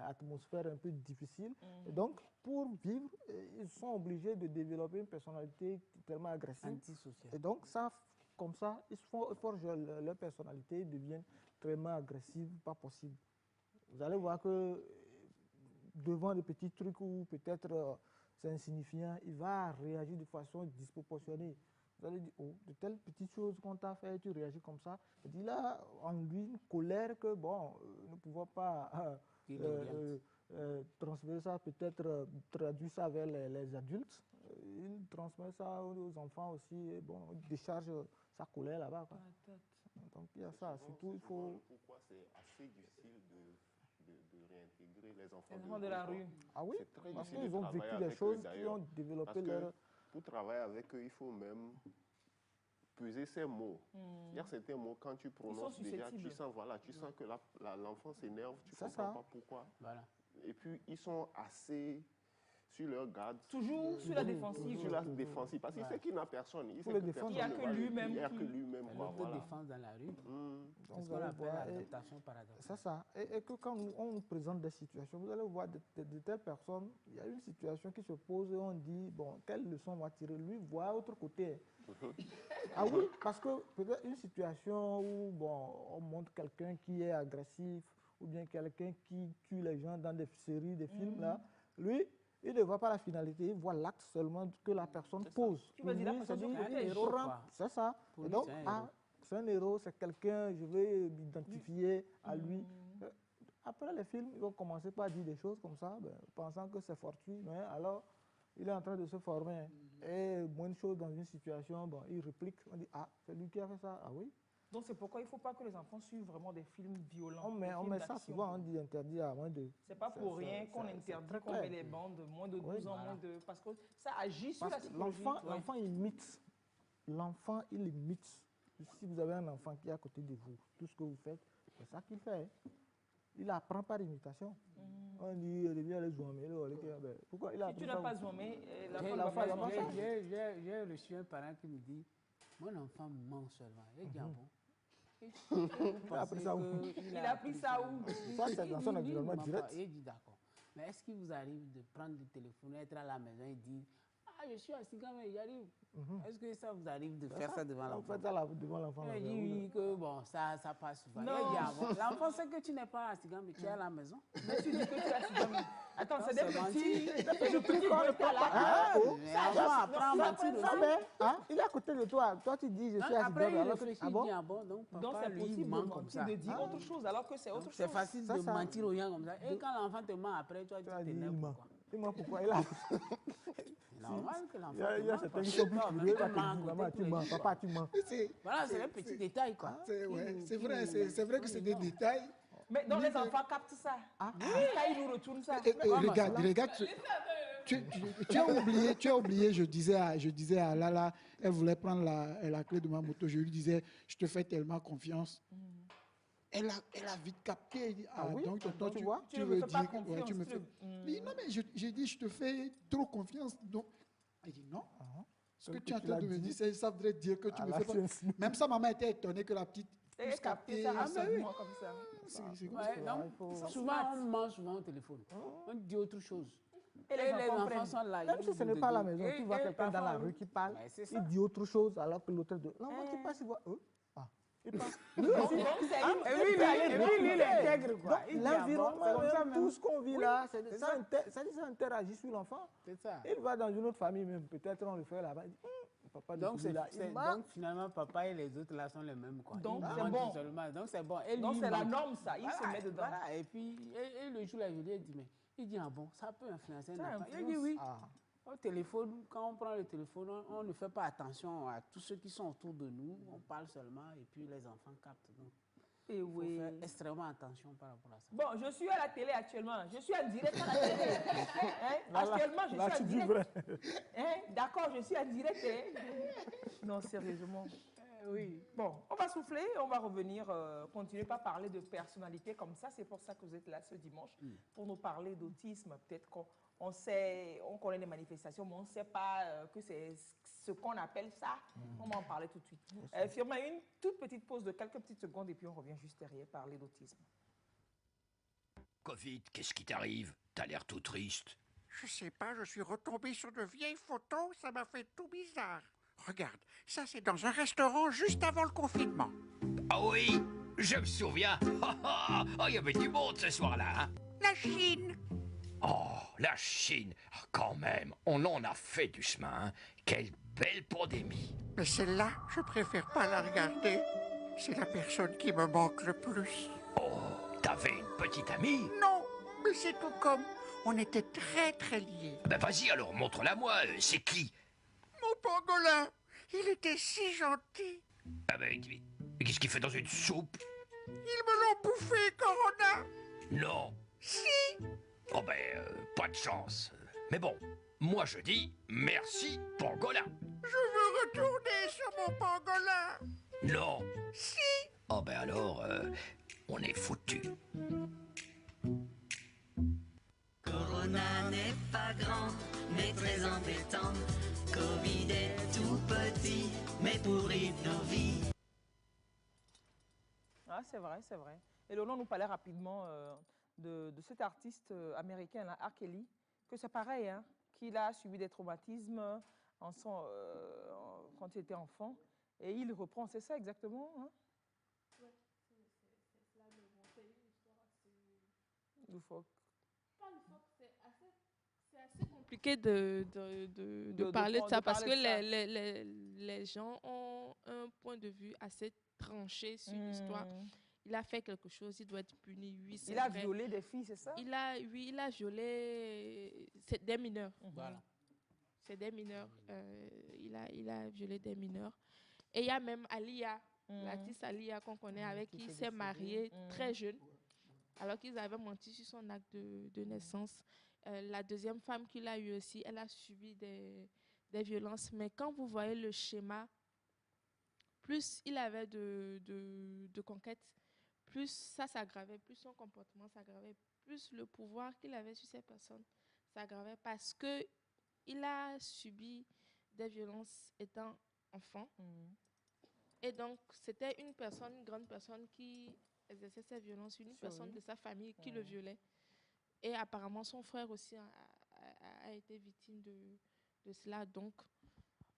atmosphère un peu difficile. Et donc, pour vivre, ils sont obligés de développer une personnalité tellement agressive. Antisociale. Et donc, ça, comme ça, ils forgent leur personnalité, ils deviennent extrêmement agressifs, pas possible. Vous allez voir que devant des petits trucs où peut-être c'est insignifiant, il va réagir de façon disproportionnée. Vous allez dire, oh, de telles petites choses qu'on t'a fait, tu réagis comme ça. Il a en lui une colère que, bon, nous ne pouvons pas transférer ça, peut-être traduire ça vers les adultes. Il transmet ça aux enfants aussi, et bon, il décharge sa colère là-bas. Donc il y a ça, surtout il faut... Pourquoi c'est assez difficile de réintégrer les enfants de la rue? Ah oui, parce qu'ils ont vécu des choses qui ont développé leur... Pour travailler avec eux, il faut même peser ces mots. Il y a certains mots, quand tu prononces déjà, tu sens, tu sens que l'enfant s'énerve, tu ne comprends pas pourquoi. Voilà. Et puis, ils sont assez sur leur garde. Toujours sur la défensive. Sur la défensive, parce qu'il sait qu'il n'a personne. Il n'y a que lui-même. Il n'y a que lui-même. L'autodéfense dans la rue. C'est ce qu'on appelle l'adaptation paradoxale. C'est ça. Et que quand on nous présente des situations, vous allez voir de telles personnes, il y a une situation qui se pose et on dit, bon, quelle leçon on va tirer? Lui, voir autre côté. Ah oui, parce que peut-être une situation où, bon, on montre quelqu'un qui est agressif ou bien quelqu'un qui tue les gens dans des séries, des films, là, lui, il ne voit pas la finalité, il voit l'acte seulement que la personne pose. Tu veux dire la personne c'est ça. Et donc, c'est un héros, c'est quelqu'un, je vais m'identifier à lui. Après les films, ils vont commencer par dire des choses comme ça, pensant que c'est fortuit, mais alors, il est en train de se former. Et moins de choses dans une situation, bon, il réplique, on dit, ah, c'est lui qui a fait ça, ah oui. Donc c'est pourquoi il ne faut pas que les enfants suivent vraiment des films violents. On met ça souvent, on dit interdit à moins de... C'est pas pour rien qu'on interdit, qu'on met les bandes de moins de 12 ans, moins de... Parce que ça agit sur la psychologie. L'enfant, il imite. L'enfant, il imite. Si vous avez un enfant qui est à côté de vous, tout ce que vous faites, c'est ça qu'il fait. Il apprend par imitation. On dit, il vient les zoomer. Pourquoi il a si tu n'as pas zoomé, j'ai reçu un parent qui me dit, mon enfant ment seulement. Il dit, ah bon? Il a appris ça où? Il a appris ça où? Ça, c'est dans son environnement direct. Il dit, d'accord. Mais est-ce qu'il vous arrive de prendre le téléphone, être à la maison et dire, ah, je suis assis quand même, j'arrive. Est-ce que ça vous arrive de faire ça devant l'enfant? Vous faites ça devant l'enfant. Il dit oui, que bon, ça passe souvent. L'enfant sait que tu n'es pas assis quand mais tu es à la maison. Mais tu dis que tu es assis quand Attends, c'est des petits. Je prie qu'on ne peut pas. Apprends à mentir aussi. Il est à côté de toi. Toi, tu dis, je suis assis. Après, il réfléchit, il dit, ah bon, donc c'est possible de dire autre chose alors que c'est autre chose. C'est facile de mentir aux gens comme ça. Et quand l'enfant te ment après, toi, tu t'énerves pourquoi? Dis-moi pourquoi il a... C'est normal que l'enfant il y a certains qui sont plus curieux. Maman, tu mens. Papa, tu mens. Voilà, c'est un petit détail, quoi. C'est vrai que c'est des détails. Mais donc les enfants captent ça. Quand ils nous retournent ça. Regarde, tu as oublié, je disais à Lala, elle voulait prendre la clé de ma moto, je lui disais, je te fais tellement confiance. Elle a vite capté. Elle dit, oui, donc toi, tu veux dire, ouais, tu me fais. Non, mais j'ai dit, je te fais trop confiance. Donc, elle dit non. Ce que tu es en train de me dire, ça voudrait dire que tu me fais pas. Même sa maman était étonnée que la petite puisse capter ça rapidement comme ça. Souvent, on ment souvent au téléphone. On dit autre chose. Et les enfants sont là. Même si ce n'est pas à la maison, tu vois quelqu'un dans la rue qui parle, il dit autre chose alors que l'autre dit. L'enfant qui passe, il voit eux. L'environnement, tout ce qu'on vit là, ça interagit sur l'enfant. Il va dans une autre famille, même peut-être on le fait là-bas. Donc finalement, papa et les autres là sont les mêmes. Quoi. Donc c'est bon. Donc c'est bon. Donc c'est la norme ça, il se met dedans. Voilà. Et puis le jour là, je lui ai dit, mais il dit, ah bon, ça peut influencer un enfant. Il dit oui. Au téléphone, quand on prend le téléphone, on ne fait pas attention à tous ceux qui sont autour de nous. On parle seulement et puis les enfants captent. Donc, il faut faire extrêmement attention par rapport à ça. Bon, je suis à la télé actuellement. Je suis en direct à la télé. Actuellement, je suis en direct. D'accord, je suis en direct. Non, sérieusement. Oui. Bon, on va souffler, on va revenir, continuer par parler de personnalité comme ça. C'est pour ça que vous êtes là ce dimanche, pour nous parler d'autisme. Peut-être qu'on sait, on connaît les manifestations, mais on ne sait pas que c'est ce qu'on appelle ça. On va en parler tout de suite. Firmin, une toute petite pause de quelques petites secondes et puis on revient juste derrière parler d'autisme. Covid, qu'est-ce qui t'arrive? T'as l'air tout triste. Je sais pas, je suis retombé sur de vieilles photos, ça m'a fait tout bizarre. Regarde, ça c'est dans un restaurant juste avant le confinement. Ah oui, je me souviens. Il y avait du monde ce soir-là. Hein? La Chine. Oh, la Chine. Quand même, on en a fait du chemin. Hein? Quelle belle pandémie. Mais celle-là, je préfère pas la regarder. C'est la personne qui me manque le plus. Oh, t'avais une petite amie? Non, mais c'est tout comme. On était très très liés. Ben vas-y alors, montre-la-moi. C'est qui? Mon pangolin. Il était si gentil. Ah ben, mais qu'est-ce qu'il fait dans une soupe? Ils me l'ont bouffé, Corona. Non. Si. Oh ben, pas de chance. Mais bon, moi je dis merci, pangolin. Je veux retourner sur mon pangolin. Non. Si. Oh ben alors, on est foutu. Corona n'est pas grand, mais très embêtant. Covid est tout petit, mais pourrit nos vies. Ah, c'est vrai, c'est vrai. Et Léonore nous parlait rapidement de cet artiste américain, là, R. Kelly, que c'est pareil, hein, qu'il a subi des traumatismes quand il était enfant. Et il reprend, c'est ça exactement, hein? Oui, c'est là, mais bon, c'est une histoire assez... loufoque. Pas loufoque, c'est assez compliqué de parler de ça parce que les gens ont un point de vue assez tranché sur l'histoire. Il a fait quelque chose, il doit être puni. Oui, il a violé des filles, c'est ça? Il a violé des mineurs. Voilà. C'est des mineurs. Il a violé des mineurs. Et il y a même Alia, l'artiste Alia qu'on connaît, avec qui il s'est marié très jeune, alors qu'ils avaient menti sur son acte de naissance. La deuxième femme qu'il a eue aussi, elle a subi des violences. Mais quand vous voyez le schéma, plus il avait de conquêtes, plus ça s'aggravait, plus son comportement s'aggravait, plus le pouvoir qu'il avait sur ces personnes s'aggravait parce qu'il a subi des violences étant enfant. Et donc, c'était une grande personne qui exerçait ces violences, une personne de sa famille qui le violait. Et apparemment, son frère aussi a été victime de cela. Donc,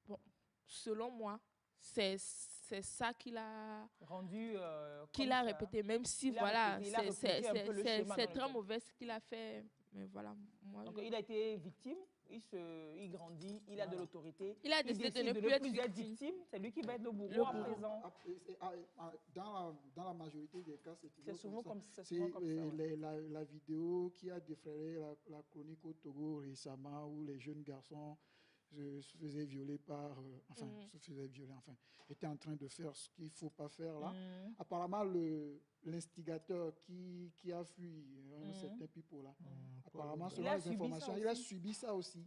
bon, selon moi, c'est ça qu'il a rendu, qu'il a répété, même si voilà, c'est très mauvais ce qu'il a fait, Mais voilà, moi... Donc, il a été victime, il grandit, il a de l'autorité. Il a décidé de ne plus être victime. C'est lui qui va être le bourreau à présent. Dans la majorité des cas, c'est souvent comme ça. La vidéo qui a défrayé la chronique au Togo récemment où les jeunes garçons se faisaient violer étaient en train de faire ce qu'il ne faut pas faire là. Apparemment, l'instigateur qui a fui un certain pipeau là, apparemment, selon les informations, il a subi ça aussi.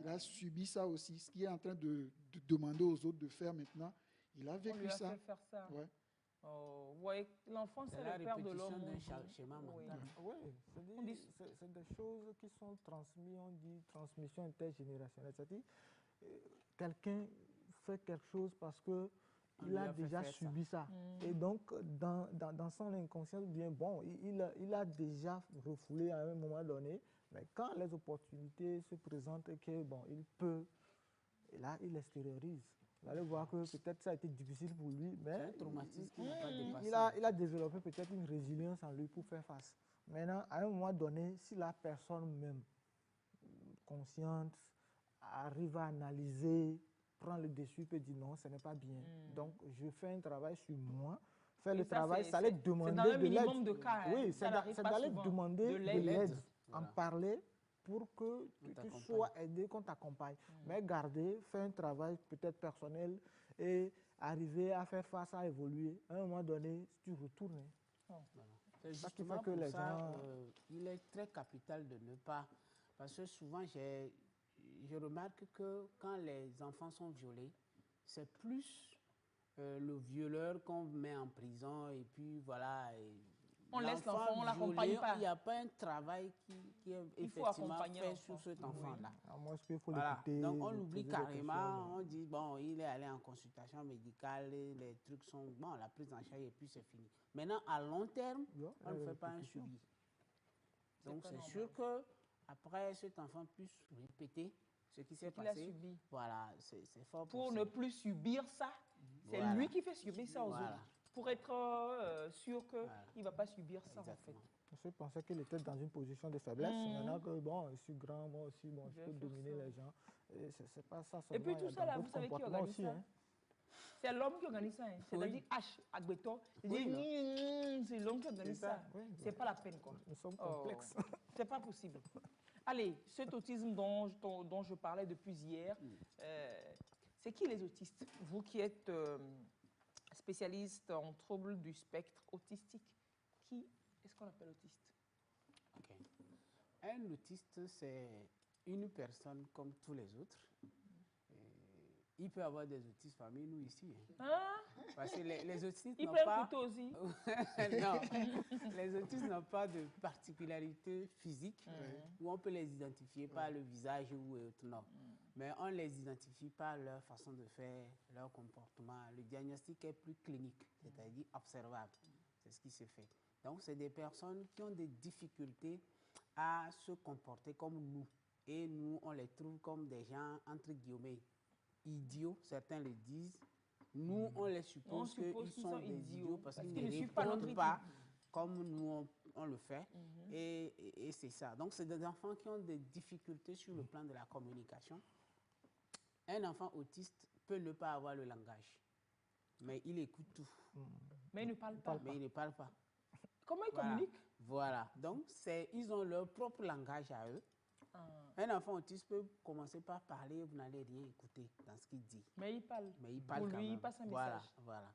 Il a subi ça aussi. Ce qu'il est en train de demander aux autres de faire maintenant, il a vécu ça. On lui a fait faire ça. Ouais. Oh, ouais, l'enfant, c'est le père de l'homme. Oui, c'est des choses qui sont transmises, on dit transmission intergénérationnelle. C'est-à-dire, quelqu'un fait quelque chose parce qu'il a déjà subi ça. Et donc, dans son inconscient, bien bon, il a déjà refoulé à un moment donné, mais quand les opportunités se présentent, que bon, il peut, et là, il extériorise. Vous allez voir que peut-être ça a été difficile pour lui, mais un traumatisme qu'il n'a pas dépassé. Il a développé peut-être une résilience en lui pour faire face. Maintenant, à un moment donné, si la personne même consciente arrive à analyser, prend le dessus, peut dire non, ce n'est pas bien. Donc, je fais un travail sur moi. Faire le travail, ça allait demander de l'aide. C'est dans un minimum de cas. Oui, c'est d'aller demander de l'aide, en parler, pour que tu sois aidé, qu'on t'accompagne. Mais garder, faire un travail peut-être personnel et arriver à faire face, à évoluer. À un moment donné, tu retournes. C'est justement pour ça, il est très capital de ne pas... Parce que souvent, je remarque que quand les enfants sont violés, c'est plus le violeur qu'on met en prison et puis voilà... On laisse l'enfant, on ne l'accompagne pas. Il n'y a pas un travail qui est effectivement fait sur cet enfant-là. Voilà. Donc on l'oublie carrément, on dit, bon, il est allé en consultation médicale, les trucs sont, bon, la prise en charge et puis c'est fini. Maintenant, à long terme, on ne fait pas un suivi. Donc c'est sûr qu'après, cet enfant puisse répéter ce qui s'est passé. Voilà, c'est fort pour ne plus subir ça. C'est lui qui fait subir ça aux autres. Pour être sûr qu'il ne va pas subir ça, exactement. en fait. Je pensais qu'il était dans une position de faiblesse. Maintenant que, bon, je suis grand, moi aussi, bon, je peux dominer les gens. C'est pas ça seulement. Et puis tout ça, là, vous savez qui organise ça? C'est l'homme qui organise ça. C'est-à-dire, H, Agbeto, c'est l'homme qui organise ça. C'est pas la peine, quoi. Nous sommes complexes. C'est pas possible. Allez, cet autisme dont je parlais depuis hier, c'est qui les autistes? Vous qui êtes... spécialiste en troubles du spectre autistique. Qui est-ce qu'on appelle autiste? Un autiste, c'est une personne comme tous les autres. Il peut y avoir des autistes parmi nous ici. Parce que les autistes n'ont pas... aussi. Non, les autistes n'ont pas de particularité physique où on peut les identifier par le visage ou autre. Non. Mais on les identifie par leur façon de faire, leur comportement. Le diagnostic est plus clinique, c'est-à-dire observable. C'est ce qui se fait. Donc, c'est des personnes qui ont des difficultés à se comporter comme nous. Et nous, on les trouve comme des gens, entre guillemets, idiots. Certains le disent. Nous, on les suppose qu'ils sont des idiots parce qu'ils ne répondent pas comme nous, on le fait. Et c'est ça. Donc, c'est des enfants qui ont des difficultés sur le plan de la communication. Un enfant autiste peut ne pas avoir le langage, mais il écoute tout. Mais il ne parle pas. Mais il ne parle pas. Comment ils communiquent? Voilà. Donc, ils ont leur propre langage à eux. Un enfant autiste peut commencer par parler, vous n'allez rien écouter dans ce qu'il dit. Mais il parle. Mais il parle pour quand lui, même. Il passe un message. Voilà.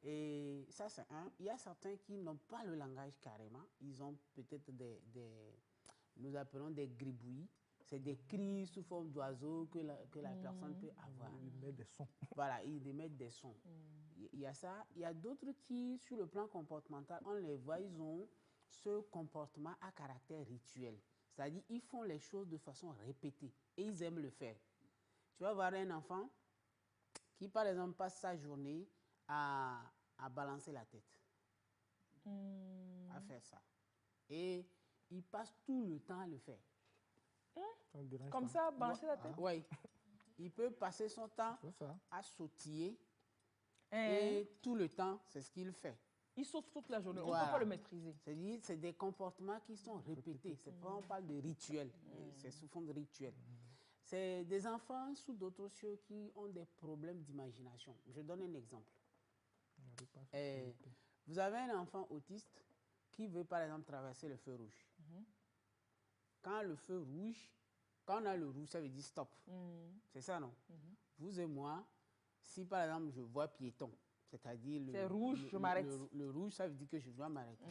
Et ça, c'est un. Il y a certains qui n'ont pas le langage carrément. Ils ont peut-être nous appelons des gribouillis. C'est des cris sous forme d'oiseaux que la personne peut avoir. Ils émettent des sons. Voilà, ils émettent des sons. Il y a ça. Il y a d'autres qui, sur le plan comportemental, on les voit, ils ont ce comportement à caractère rituel. C'est-à-dire, ils font les choses de façon répétée et ils aiment le faire. Tu vas voir un enfant qui, par exemple, passe sa journée à balancer la tête, à faire ça. Et il passe tout le temps à le faire. Comme ça, balancer la tête? Oui. Il peut passer son temps à sautiller et tout le temps, c'est ce qu'il fait. Il souffre toute la journée, on ne peut pas le maîtriser. C'est-à-dire, c'est des comportements qui sont répétés. C'est pas, on parle de rituels, c'est sous forme de rituels. C'est des enfants sous d'autres cieux qui ont des problèmes d'imagination. Je donne un exemple. Vous avez un enfant autiste qui veut par exemple traverser le feu rouge. Quand le feu rouge, quand on a le rouge, ça veut dire stop. C'est ça, non? Vous et moi, si par exemple je vois piéton, c'est-à-dire c'est rouge, je m'arrête. Le rouge, ça veut dire que je dois m'arrêter.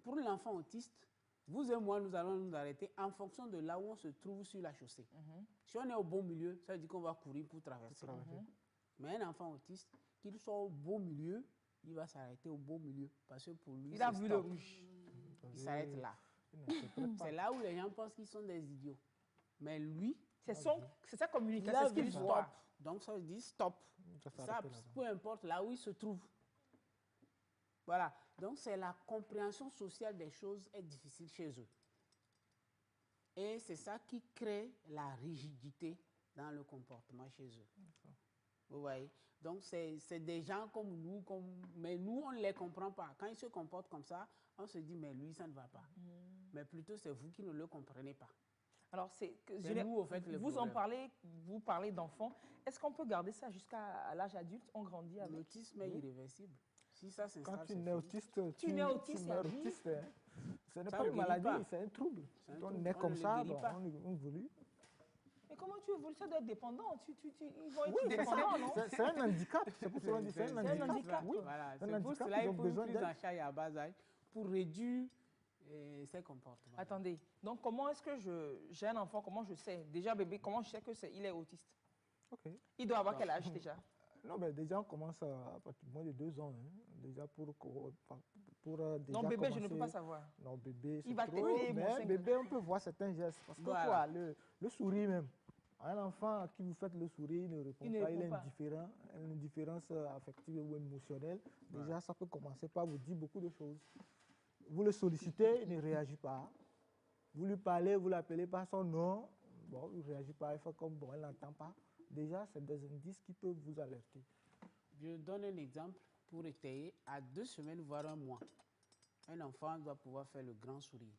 Pour l'enfant autiste, vous et moi, nous allons nous arrêter en fonction de là où on se trouve sur la chaussée. Si on est au bon milieu, ça veut dire qu'on va courir pour traverser. Mais un enfant autiste, qu'il soit au beau milieu, il va s'arrêter au beau milieu. Parce que pour lui, il a vu le rouge. Il s'arrête là. C'est là où les gens pensent qu'ils sont des idiots. Mais lui, c'est sa communication, c'est ce qu'il voit. Donc ça veut dire stop. Ça, peu importe là où il se trouve. Voilà. Donc c'est la compréhension sociale des choses est difficile chez eux. Et c'est ça qui crée la rigidité dans le comportement chez eux. Vous voyez? Donc c'est des gens comme nous, mais nous on ne les comprend pas. Quand ils se comportent comme ça, on se dit mais lui ça ne va pas. Mais plutôt c'est vous qui ne le comprenez pas. Alors, nous, au fait, vous parlez d'enfants. Est-ce qu'on peut garder ça jusqu'à l'âge adulte? On grandit avec. L'autisme est irréversible. Si ça s'installe, quand tu nais autiste, tu nais autiste. Ce n'est pas une maladie, c'est un trouble. On naît comme ça, on évolue. Mais comment tu évolues? Ça doit être dépendant. Ils vont être dépendants, non? C'est un handicap. C'est pour ça qu'on dit c'est un handicap. Oui, voilà. C'est pour cela qu'il faut une prise en charge à bas âge pour réduire ces comportements. Attendez, donc comment est-ce que j'ai un enfant, comment je sais? Déjà bébé, comment je sais qu'il est autiste? Il doit avoir quel âge déjà? Non, mais déjà on commence à partir de moins de 2 ans. Déjà pour déjà non, bébé, commencer, je ne peux pas savoir. Non, bébé, il va trop. Mais bébé, on peut voir certains gestes. Parce que quoi, le sourire même. Un enfant à qui vous faites le sourire, il ne répond pas, il est indifférent, une indifférence affective ou émotionnelle. Déjà, ça peut commencer par vous dire beaucoup de choses. Vous le sollicitez, il ne réagit pas. Vous lui parlez, vous l'appelez par son nom. Bon, il ne réagit pas, il fait comme bon, il n'entend pas. Déjà, c'est des indices qui peuvent vous alerter. Je donne un exemple pour étayer. À 2 semaines, voire 1 mois, un enfant doit pouvoir faire le grand sourire.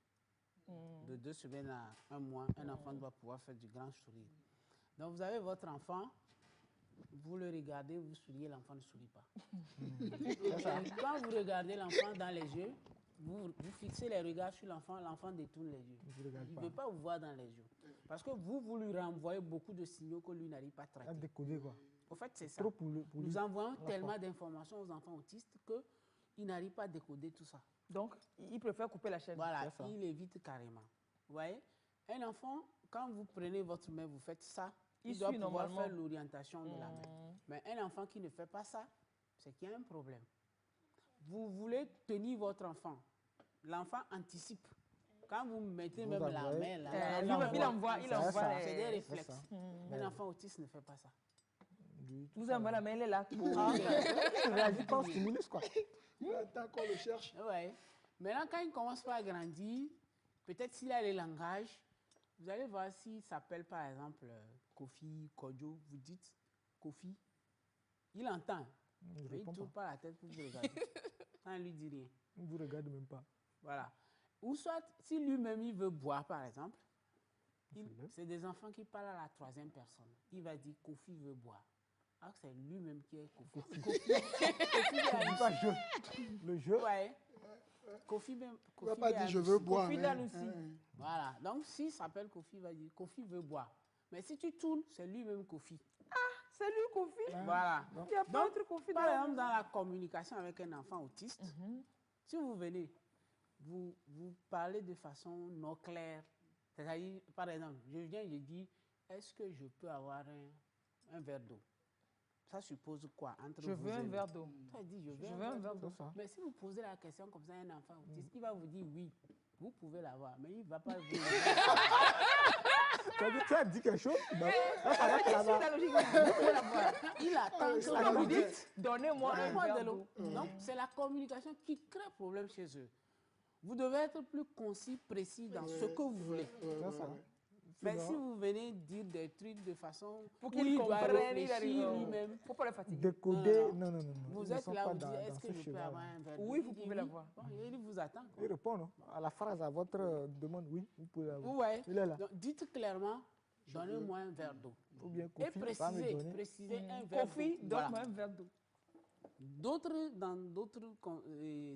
De 2 semaines à 1 mois, un enfant doit pouvoir faire du grand sourire. Donc, vous avez votre enfant, vous le regardez, vous souriez, l'enfant ne sourit pas. Quand vous regardez l'enfant dans les yeux, vous fixez les regards sur l'enfant, l'enfant détourne les yeux. Il ne veut pas vous voir dans les yeux. Parce que vous lui renvoyez beaucoup de signaux que lui n'arrive pas à traiter. Décoder, quoi. En fait, c'est ça. Nous envoyons tellement d'informations aux enfants autistes qu'ils n'arrivent pas à décoder tout ça. Donc, il préfère couper la chaîne. Voilà, il évite carrément. Vous voyez? Un enfant, quand vous prenez votre main, vous faites ça, il doit pouvoir faire l'orientation de la main. Mais un enfant qui ne fait pas ça, c'est qu'il y a un problème. Vous voulez tenir votre enfant. L'enfant anticipe. Quand vous mettez même la main là, il envoie. C'est des réflexes. Un enfant autiste ne fait pas ça. Vous envoyez la main, elle est là. Il ne réagit pas au stimulus, quoi. Tant qu'on le cherche. Ouais. Maintenant, quand il commence pas à grandir, peut-être s'il a les langages, vous allez voir s'il s'appelle par exemple Kofi, Kodjo, vous dites Kofi, il entend. Mais il ne tourne pas la tête pour vous regarder. Ça ne lui dit rien. Il ne vous regarde même pas. Voilà. Ou soit, si lui-même il veut boire par exemple, c'est des enfants qui parlent à la 3e personne. Il va dire Kofi veut boire. Alors que c'est lui-même qui est Kofi. Kofi le jeu. Ouais. Kofi même. Il ne va pas dire je veux boire. Kofi donne aussi. Voilà. Donc, s'il s'appelle Kofi, il va dire Kofi veut boire. Mais si tu tournes, c'est lui-même Kofi. Ah, c'est lui Kofi. Voilà. Il n'y a pas autre Kofi. Par exemple, dans la communication avec un enfant autiste, si vous venez, vous parlez de façon non claire. C'est-à-dire, par exemple, je viens et je dis, est-ce que je peux avoir un verre d'eau? Ça suppose quoi entre je veux un verre d'eau. Ça dit, je veux un verre d'eau. Mais si vous posez la question comme ça à un enfant autiste, il va vous dire oui, vous pouvez l'avoir, mais il ne va pas vous Tu as dit quelque chose, il attend. Vous dites, donnez-moi un verre d'eau. Donc, c'est la communication qui crée problème chez eux. Vous devez être plus concis, précis dans ce que vous voulez. Mais si vous venez dire des trucs de façon pour qu'il comprenne, lui-même. Il ne faut pas le fatiguer. Décoder, non. Vous êtes là, vous dites, est-ce que je peux avoir un verre d'eau? Oui, vous pouvez l'avoir. Il vous attend. Il répond, non? À la phrase, à votre demande, oui, vous pouvez l'avoir. Ouais. Il est là. Donc, dites clairement, donnez-moi un verre d'eau. Ou bien et précisez un verre d'eau. Kofi, donne-moi un verre d'eau. Dans d'autres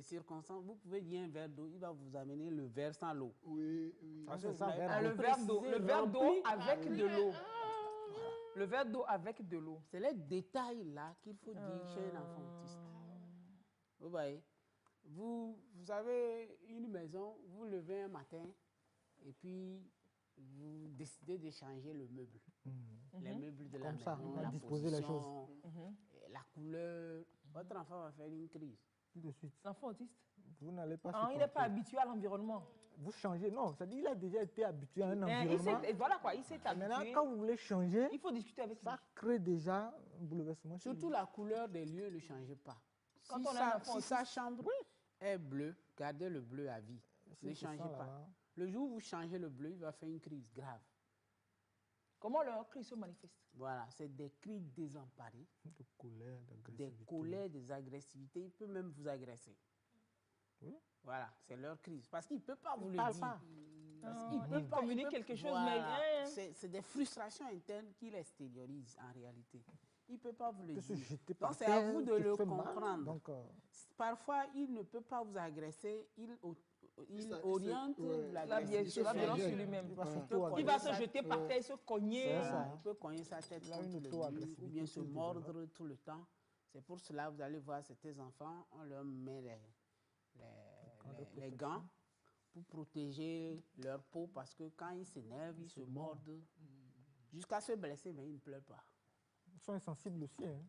circonstances, vous pouvez dire un verre d'eau, il va vous amener le verre sans l'eau. Oui. C'est ça, le verre d'eau avec de l'eau. Le verre d'eau avec de l'eau. C'est les détails là qu'il faut dire chez un enfant autiste. Vous voyez, vous avez une maison, vous levez un matin et puis vous décidez de changer le meuble. Les meubles de la maison, on a disposé les choses. La couleur. Votre enfant va faire une crise. Tout de suite. L'enfant autiste? Vous n'allez pas il n'est pas habitué à l'environnement. Vous changez, non, c'est-à-dire qu'il a déjà été habitué à un environnement. Voilà quoi, il s'est habitué. Maintenant, quand vous voulez changer, il faut discuter avec ça crée déjà un bouleversement. Surtout la couleur des lieux ne change pas. Si sa chambre est bleue, gardez le bleu à vie. Ne changez pas. Le jour où vous changez le bleu, il va faire une crise grave. Comment leur cri se manifeste? Voilà, c'est des cris désemparés, de colère, des colères, des agressivités. Il peut même vous agresser. Oui. Voilà, c'est leur crise. Parce qu'il ne peut pas vous le dire. Il peut communiquer quelque chose, voilà. Mais... C'est des frustrations internes qu'il extériorise en réalité. Il ne peut pas vous le dire. Donc c'est à vous de le comprendre. Donc, parfois, il ne peut pas vous agresser. Il oriente la violence sur lui-même. Il va se jeter par terre, se cogner. Il peut cogner sa tête contre le mur ou bien se mordre tout le temps. C'est pour cela que vous allez voir ces enfants, on leur met les gants pour protéger leur peau parce que quand ils s'énervent, ils se mordent jusqu'à se blesser, mais ils ne pleurent pas. Ils sont insensibles aussi. Hein.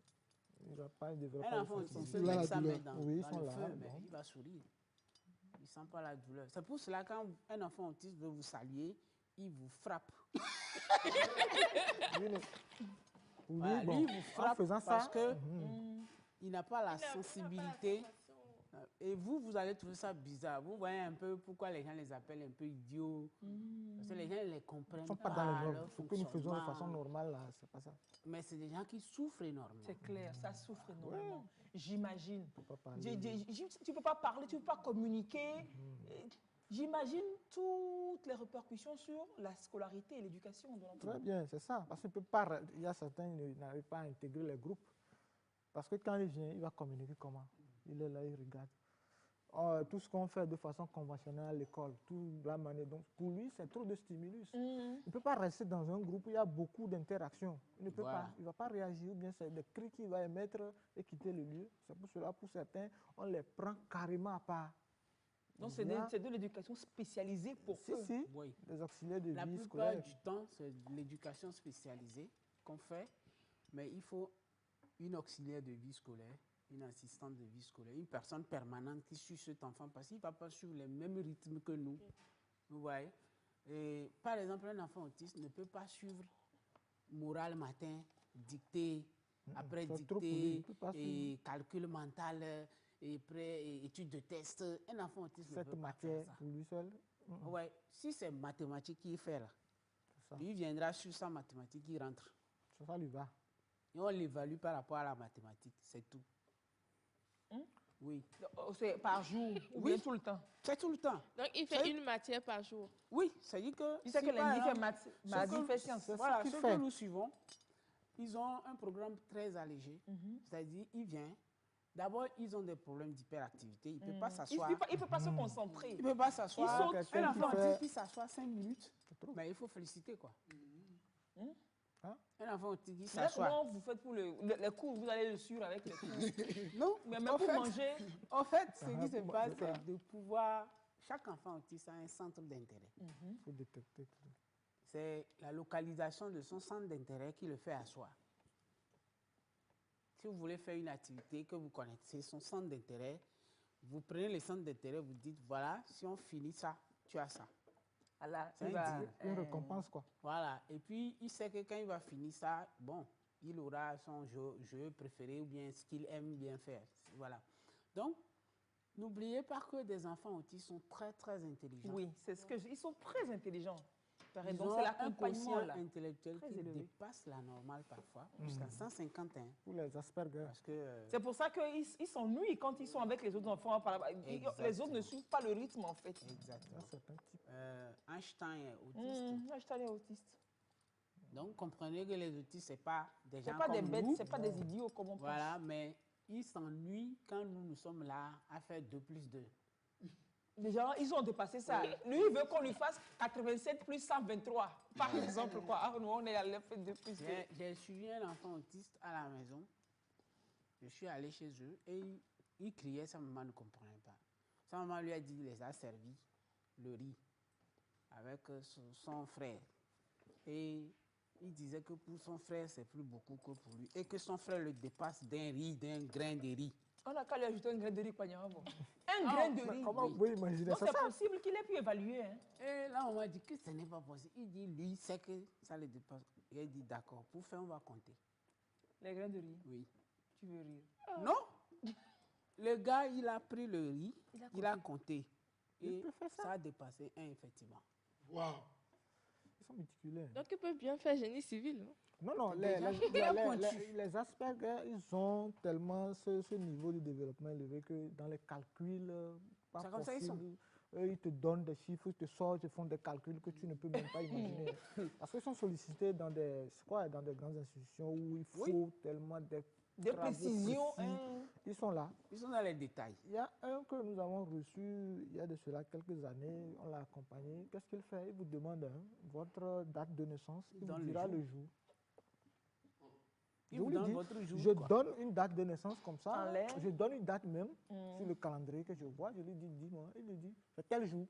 Il ne va pas développer. Un enfant sensible avec sa main dans le feu, mais il va sourire. Il ne sent pas la douleur. C'est pour cela que quand un enfant autiste veut vous saluer, il vous frappe. Lui, il vous frappe parce que il n'a pas la sensibilité. Et vous allez trouver ça bizarre. Vous voyez un peu pourquoi les gens les appellent un peu idiots. Parce que les gens ne les comprennent pas. Ils ne sont pas dans le normes. Ce que nous faisons de façon normale, ce n'est pas ça. Mais c'est des gens qui souffrent énormément. C'est clair, ça souffre énormément. Ouais. J'imagine. Tu ne peux pas parler, tu ne peux pas communiquer. J'imagine toutes les répercussions sur la scolarité et l'éducation de l'enfant. Très bien, c'est ça. Parce qu'il y a certains qui n'arrivent pas à intégrer les groupes. Parce que quand il vient, il va communiquer comment? Il est là, il regarde. Tout ce qu'on fait de façon conventionnelle à l'école, toute la manière. Donc, pour lui, c'est trop de stimulus. Il ne peut pas rester dans un groupe où il y a beaucoup d'interactions. Il ne peut pas. Il ne va pas réagir. Ou bien c'est des cris qu'il va émettre et quitter le lieu. C'est pour cela, pour certains, on les prend carrément à part. Donc, c'est de l'éducation spécialisée pour eux. Si, oui. Des auxiliaires de vie scolaire. La plupart du temps, c'est de l'éducation spécialisée qu'on fait, mais il faut une auxiliaire de vie scolaire, une assistante de vie scolaire, une personne permanente qui suit cet enfant parce qu'il ne va pas suivre les mêmes rythmes que nous. Vous voyez? Et, par exemple, un enfant autiste ne peut pas suivre morale matin, dictée, après dictée, et calcul mental, et après étude de test. Un enfant autiste ne peut pas faire ça. Pour lui seul? Ouais. Si c'est mathématiques qu'il fait là, il viendra sur sa mathématique, il rentre. Ça lui va. Et on l'évalue par rapport à la mathématique, c'est tout. Oui. C'est par jour ou bien tout le temps? C'est tout le temps. Donc, il fait une matière par jour? Oui, ça dit que... Il sait que lundi fait maths, mardi fait sciences. Voilà, ceux que nous suivons, ils ont un programme très allégé. C'est-à-dire, il vient... D'abord, ils ont des problèmes d'hyperactivité. Il ne peut pas s'asseoir. Il ne peut pas se concentrer. Il ne peut pas s'asseoir. Un enfant autiste qui s'assoit 5 minutes, mais il faut féliciter, quoi. Un enfant autiste qui s'assoit. Comment vous faites pour les cours? Vous allez le suivre avec les cours? Non. Mais même pour manger? En fait, ce qui se passe, c'est de pouvoir... Chaque enfant autiste a un centre d'intérêt. Il faut détecter. C'est la localisation de son centre d'intérêt qui le fait asseoir. Si vous voulez faire une activité que vous connaissez, son centre d'intérêt, vous prenez le centre d'intérêt, vous dites, voilà, si on finit ça, tu as ça. C'est une récompense, quoi. Voilà. Et puis, il sait que quand il va finir ça, bon, il aura son jeu préféré ou bien ce qu'il aime bien faire. Voilà. Donc, n'oubliez pas que des enfants autistes sont très, très intelligents. Oui, c'est ce que ils sont très intelligents. Ils ont un quotient intellectuel qui dépasse la normale parfois, jusqu'à 151. Pour les Asperger. C'est pour ça qu'ils s'ennuient quand ils sont avec les autres enfants. Les autres ne suivent pas le rythme, en fait. Exactement. Einstein est autiste. Einstein est autiste. Donc, comprenez que les autistes, ce n'est pas des gens pas comme des bêtes, nous. Ce n'est pas des idiots comme on pense. Voilà, mais ils s'ennuient quand nous sommes là à faire 2 plus 2. Déjà, ils ont dépassé ça. Lui, il veut qu'on lui fasse 87 plus 123, par exemple. Quoi. Nous, on est à l'effet 2 plus 2. J'ai suivi un enfant autiste à la maison. Je suis allé chez eux et il criait, sa maman ne comprenait pas. Sa maman lui a dit, il les a servi le riz avec son frère. Et il disait que pour son frère, c'est plus beaucoup que pour lui. Et que son frère le dépasse d'un grain de riz. On n'a qu'à lui ajouter un grain de riz, Panyambo. Un grain de riz. Comment vous pouvez imaginer ça? C'est possible qu'il ait pu évaluer. Hein. Et là, on m'a dit que ce n'est pas possible. Il dit, lui, il sait que ça le dépasse. Il a dit, d'accord, pour faire, on va compter. Les grains de riz? Oui. Tu veux rire? Non. Le gars, il a pris le riz, il a compté. Et ça a dépassé 1, effectivement. Waouh. Ils sont méticuleux. Donc, ils peuvent bien faire génie civil. Non, les Asperger, ils ont tellement ce niveau de développement élevé que dans les calculs, pas possible. Ils te donnent des chiffres, ils te sortent, ils font des calculs que tu ne peux même pas imaginer. Parce qu'ils sont sollicités dans des grandes institutions où il faut tellement de précision. Ils sont là. Ils sont dans les détails. Il y a un que nous avons reçu il y a de cela quelques années. On l'a accompagné. Qu'est-ce qu'il fait? Il vous demande votre date de naissance. Il vous dira le jour. Je vous le dis, je donne une date de naissance comme ça. Je donne une date même sur le calendrier que je vois. Je lui dis, dis-moi. Il lui dit, c'est quel jour?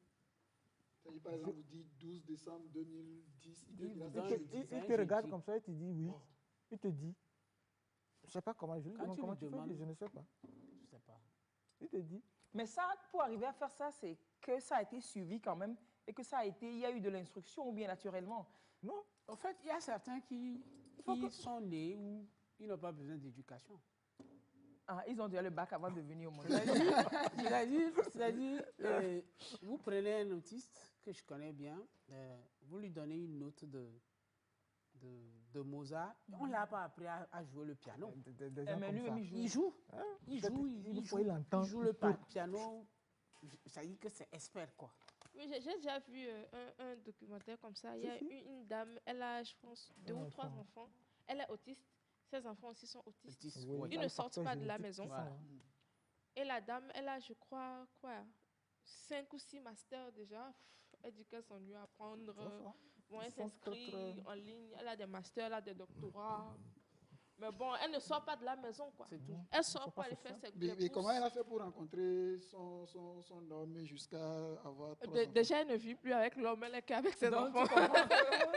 Par exemple, vous dites 12 décembre 2010. Il te regarde comme ça et te dit oui. Il te dit. Je ne sais pas comment, je lui demande comment tu fais, je ne sais pas. Je ne sais pas. Il te dit. Mais ça, pour arriver à faire ça, c'est que ça a été suivi quand même et que il y a eu de l'instruction ou bien naturellement. Non. En fait, il y a certains qui sont nés où ils n'ont pas besoin d'éducation. Ah, ils ont déjà le bac avant de venir au monde. C'est-à-dire, vous prenez un autiste que je connais bien, vous lui donnez une note de Mozart, on ne l'a pas appris à jouer le piano. Mais lui, il joue. Il joue le piano. Ça dit que c'est expert, quoi. Oui, j'ai déjà vu un documentaire comme ça. Il y a une dame, elle a, je pense, 2 ou 3 enfants. Elle est autiste. Ses enfants aussi sont autistes. Ils ne sortent pas de la maison. Voilà. Et la dame, elle a, je crois, 5 ou 6 masters déjà. Elle dit qu'elle s'ennuie à apprendre. Bon, elle s'inscrit en ligne. Elle a des masters, elle a des doctorats. Mais bon, elle ne sort pas de la maison, quoi. C'est tout. Elle sort pour aller faire ses courses. Mais comment elle a fait pour rencontrer son homme jusqu'à avoir 3 enfants? Déjà, elle ne vit plus avec l'homme, elle est qu'avec ses enfants.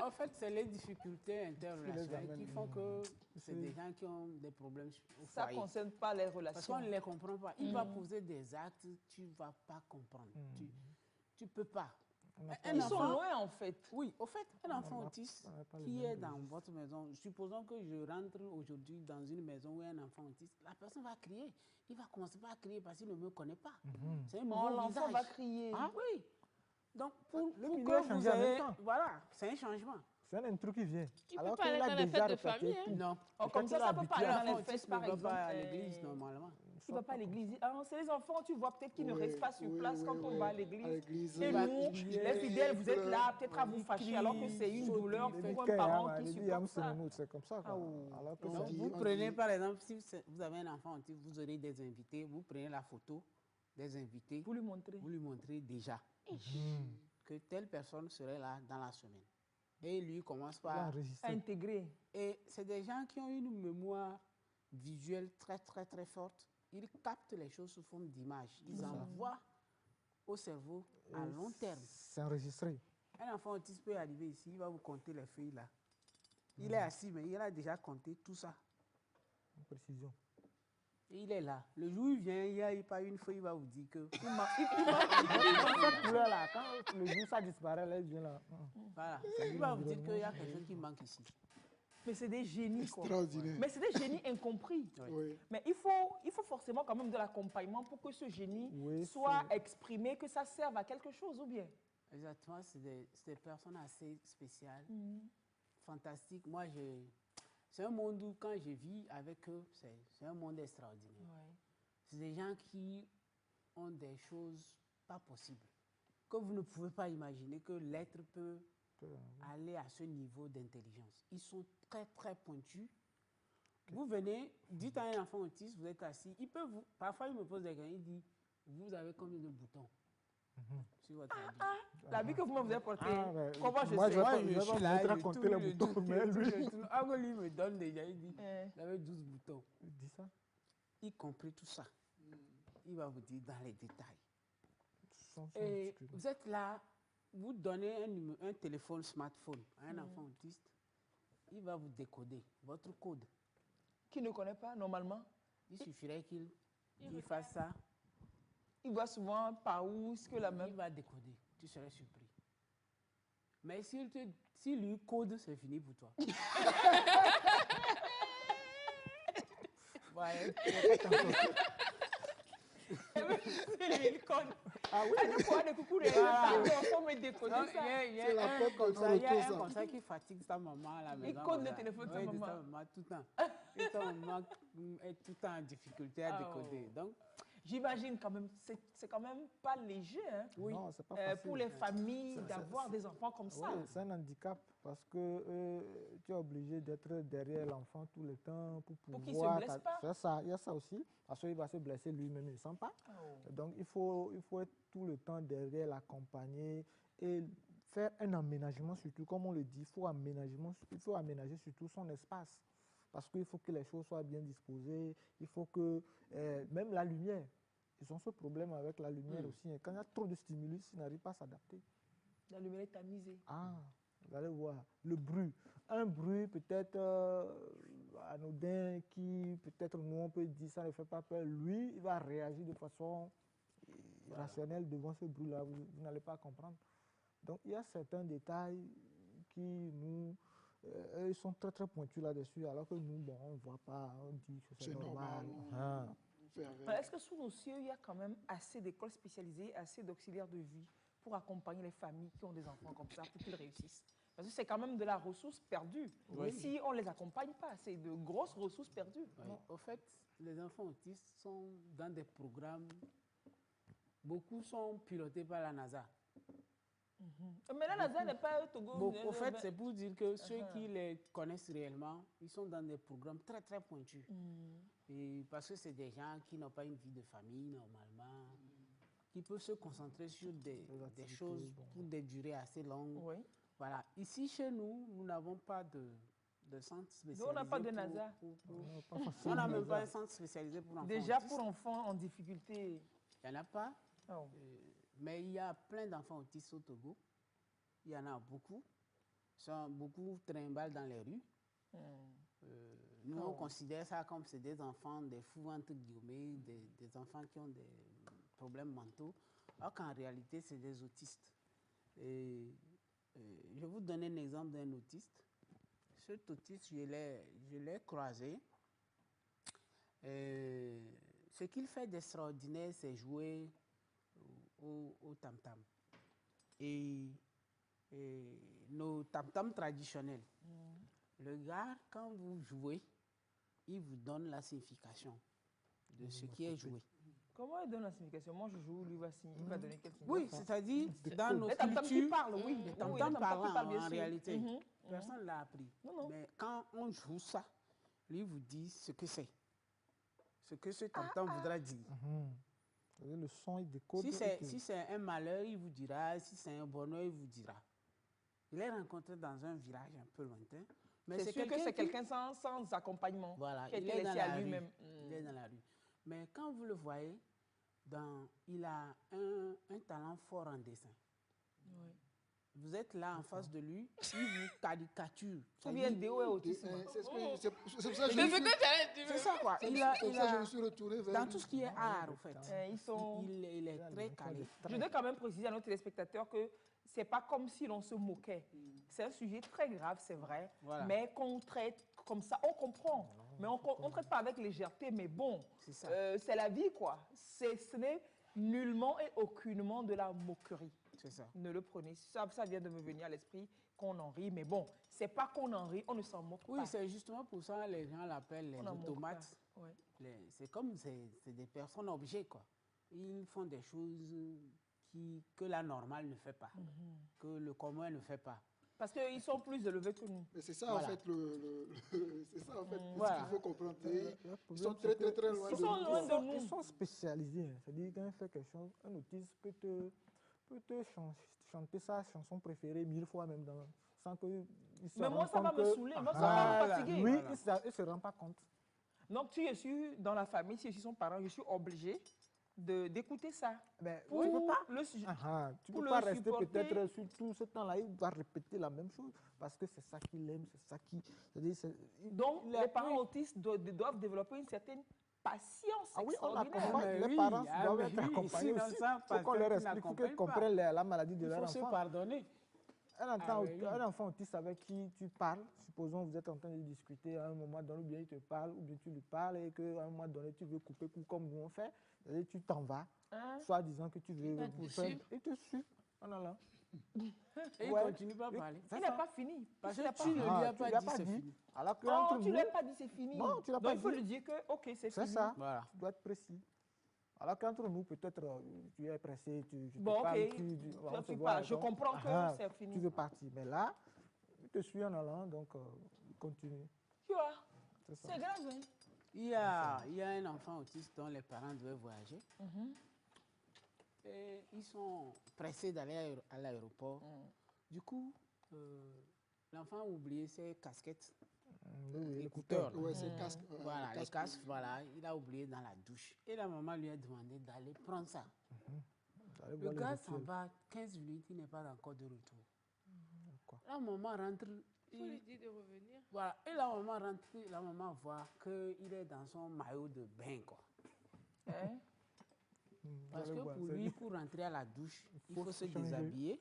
En fait, c'est les difficultés interrelationnelles qui font que c'est des gens qui ont des problèmes au foyer. Ça ne concerne pas les relations. Parce qu'on ne les comprend pas. Il va poser des actes, tu ne vas pas comprendre. Tu ne peux pas. Ils sont loin, en fait. Oui, au fait, un enfant autiste qui est dans votre maison, supposons que je rentre aujourd'hui dans une maison où il y a un enfant autiste, la personne va crier. Il va commencer par crier parce qu'il ne me connaît pas. C'est un nouveau visage. L'enfant va crier. Ah oui. Donc, pour que vous ayez... Voilà, c'est un changement. C'est un truc qui vient. Il peut pas aller dans les fêtes de famille. Non. Comme ça, peut pas aller dans les fêtes, par exemple. Il ne va pas à l'église, normalement. Il ne va pas à l'église. C'est les enfants, tu vois, peut-être qu'ils ne restent pas sur place quand on va à l'église. Et nous, les fidèles, vous êtes là, peut-être à vous fâcher, alors que c'est une douleur pour un parent qui supporte ça. C'est comme ça. Vous prenez, par exemple, si vous avez un enfant autiste, vous aurez des invités, vous prenez la photo des invités. Vous lui montrez. Vous lui montrez déjà que telle personne serait là dans la semaine. Et lui commence par intégrer. Et c'est des gens qui ont une mémoire visuelle très, très, très forte. Ils captent les choses sous forme d'images. Ils envoient au cerveau à long terme. C'est enregistré. Un enfant autiste peut arriver ici, il va vous compter les feuilles là. Il est assis, mais il a déjà compté tout ça. Une précision. Et il est là. Le jour où il vient, il n'y a pas une feuille, il va vous dire que... Quand le jour ça disparaît, là, il vient là. Voilà. Il va vous dire qu'il y a quelque chose qui manque ici. Mais c'est des génies, extraordinaire. Mais c'est des génies incompris. Oui. Mais il faut forcément quand même de l'accompagnement pour que ce génie soit exprimé, que ça serve à quelque chose ou bien. Exactement, c'est des personnes assez spéciales, fantastiques. Moi, c'est un monde où, quand je vis avec eux, c'est un monde extraordinaire. Ouais. C'est des gens qui ont des choses pas possibles, que vous ne pouvez pas imaginer que l'être peut aller à ce niveau d'intelligence. Ils sont très, très pointus. Vous venez, dites à un enfant autiste, vous êtes assis, parfois il me pose des questions, il dit, vous avez combien de boutons sur votre habit? La vie que vous m'avez portée, comment je sais? Je suis là, je compter les boutons, mais lui... lui me donne déjà, il dit, il avait 12 boutons. Il dit ça? Y compris tout ça. Il va vous dire dans les détails. Et vous êtes là, vous donnez un téléphone smartphone à un enfant autiste, il va vous décoder votre code. Qui ne connaît pas normalement? Il suffirait qu'il fasse ça. Il voit souvent par où ce que la même... Il va décoder, tu serais surpris. Mais s'il lui code, c'est fini pour toi. Ouais. Il code. Ah oui? Il faut aller coucou les enfants me décoder ça. Il y a un comme ça qui fatigue sa maman à la maison. Il code le téléphone de sa maman tout le temps. Et sa maman est tout le temps en difficulté à décoder. Donc, j'imagine quand même, c'est quand même pas léger, hein? Oui. Non, c'est pas facile. Pour les familles d'avoir des enfants comme ça. Oui, c'est un handicap parce que tu es obligé d'être derrière l'enfant tout le temps pour pouvoir... Pour qu'il ne se blesse pas. C'est ça, il y a ça aussi. Parce qu'il va se blesser lui-même, il ne sent pas. Oh. Donc, il faut être tout le temps derrière, l'accompagner et faire un aménagement surtout, comme on le dit, il faut aménager surtout son espace. Parce qu'il faut que les choses soient bien disposées, il faut que, même la lumière, ils ont ce problème avec la lumière aussi. Quand il y a trop de stimulus, ils n'arrivent pas à s'adapter. La lumière est tamisée. Ah, vous allez voir. Le bruit. Un bruit peut-être anodin qui, peut-être nous, on peut dire ça ne fait pas peur. Lui, il va réagir de façon rationnelle devant ce bruit-là. Vous n'allez pas comprendre. Donc, il y a certains détails qui nous... ils sont très très pointus là-dessus, alors que nous, bon, on ne voit pas, on dit que c'est normal. Est-ce que sous nos cieux, il y a quand même assez d'écoles spécialisées, assez d'auxiliaires de vie pour accompagner les familles qui ont des enfants comme ça, pour qu'ils réussissent? Parce que c'est quand même de la ressource perdue. Oui. Si on ne les accompagne pas, c'est de grosses ressources perdues. Oui. Au fait, les enfants autistes sont dans des programmes, beaucoup sont pilotés par la NASA. Mais la NASA n'est pas au Togo. Au fait, c'est pour dire que ceux qui les connaissent réellement, ils sont dans des programmes très très pointus. Et parce que c'est des gens qui n'ont pas une vie de famille normalement, qui peuvent se concentrer sur des choses pour des durées assez longues. Oui. Voilà. Ici, chez nous, nous n'avons pas de centre spécialisé. On n'a pas de NASA. On n'a même pas un centre spécialisé pour enfants. Déjà autistes. Pour enfants en difficulté. Il n'y en a pas. Oh. Mais il y a plein d'enfants autistes au Togo. Il y en a beaucoup. Beaucoup trimballent dans les rues. Nous, on considère ça comme c'est des enfants, des fous, entre guillemets, des enfants qui ont des problèmes mentaux. Alors qu'en réalité, c'est des autistes. Et, je vais vous donner un exemple d'un autiste. Cet autiste, je l'ai croisé. Ce qu'il fait d'extraordinaire, c'est jouer au tam-tam. Et nos tam-tam traditionnels. Le gars, quand vous jouez, il vous donne la signification de ce qui est joué. Comment il donne la signification? Moi, je joue, lui, il va donner quelle signification? Oui, c'est-à-dire, dans nos cultures... Les tam-tam parlent en réalité. Personne ne l'a appris. Mais quand on joue ça, lui vous dit ce que c'est. Ce que ce tam-tam voudra dire. Le son, il décode. Si c'est un malheur, il vous dira. Si c'est un bonheur, il vous dira. Il est rencontré dans un village un peu lointain. Mais c'est sûr que c'est quelqu'un sans accompagnement. Voilà, il est laissé à lui-même. Il est dans la rue. Mais quand vous le voyez, il a un talent fort en dessin. Oui. Vous êtes là en face de lui, il vous caricature. Combien de est autisme? C'est pour ça que c'est ça quoi. Je me suis retourné vers dans tout ce qui est art, en fait. Il est très calé. Je dois quand même préciser à nos téléspectateurs que c'est pas comme si l'on se moquait. C'est un sujet très grave, c'est vrai, mais qu'on traite comme ça, on comprend. Mais on ne traite pas avec légèreté, mais bon, c'est la vie, quoi. Ce n'est nullement et aucunement de la moquerie. ne le prenez. Ça vient de me venir à l'esprit qu'on en rit, mais bon, c'est pas qu'on en rit, on ne s'en moque pas. Oui, c'est justement pour ça que les gens l'appellent les automates. C'est comme, c'est des personnes objets, quoi. Ils font des choses que la normale ne fait pas, que le commun ne fait pas. Parce qu'ils sont plus élevés que nous. Mais c'est ça, en fait, c'est ça, en fait, ce qu'il faut comprendre. Ils sont très, très, très loin de nous. Ils sont spécialisés. C'est-à-dire, quand il fait quelque chose, un autiste peut te chanter sa chanson préférée 1000 fois même, sans que... Mais moi, ça va me saouler. Moi, ça va me fatiguer. Oui, il ne se rend pas compte. Donc, tu es dans la famille, si je suis son parent, je suis obligé d'écouter ça. Ben, pour tu ne peux pas, tu peux pas rester peut-être sur tout ce temps-là, il va répéter la même chose parce que c'est ça qu'il aime, c'est ça qui... Donc, les parents autistes doivent développer une certaine patience extraordinaire. Les parents doivent être accompagnés aussi. Il faut qu'on leur explique, il faut qu'ils comprennent la maladie de leur enfant. Il faut se pardonner. Un enfant autiste avec qui tu parles, supposons que vous êtes en train de discuter à un moment donné, ou bien il te parle, ou bien tu lui parles et qu'à un moment donné tu veux couper comme nous on fait, et tu t'en vas, soit disant que tu veux faire, il te suit en allant. Et il ne continue pas à parler. Il n'a pas fini. Parce que tu ne lui as pas dit c'est fini. Alors que tu ne lui as pas dit c'est fini. Non, tu l'as pas dit. Il faut lui dire que ok, c'est fini. C'est ça, tu dois être précis. Alors qu'entre nous, peut-être, tu es pressé, tu parles, je comprends que c'est fini. Tu veux partir, mais là, il te suit en allant, donc continue. Tu vois, c'est grave. Hein? Il y a un enfant autiste dont les parents devaient voyager. Et ils sont pressés d'aller à l'aéroport. Du coup, l'enfant a oublié ses casquettes. Écouteurs. Voilà, les casques, voilà, il a oublié dans la douche. Et la maman lui a demandé d'aller prendre ça. Le gars s'en va 15 minutes, il n'est pas encore de retour. La maman rentre. Il faut lui dire de revenir. Voilà, et la maman rentre, la maman voit qu'il est dans son maillot de bain, quoi. Parce que pour lui, pour rentrer à la douche, il faut se déshabiller.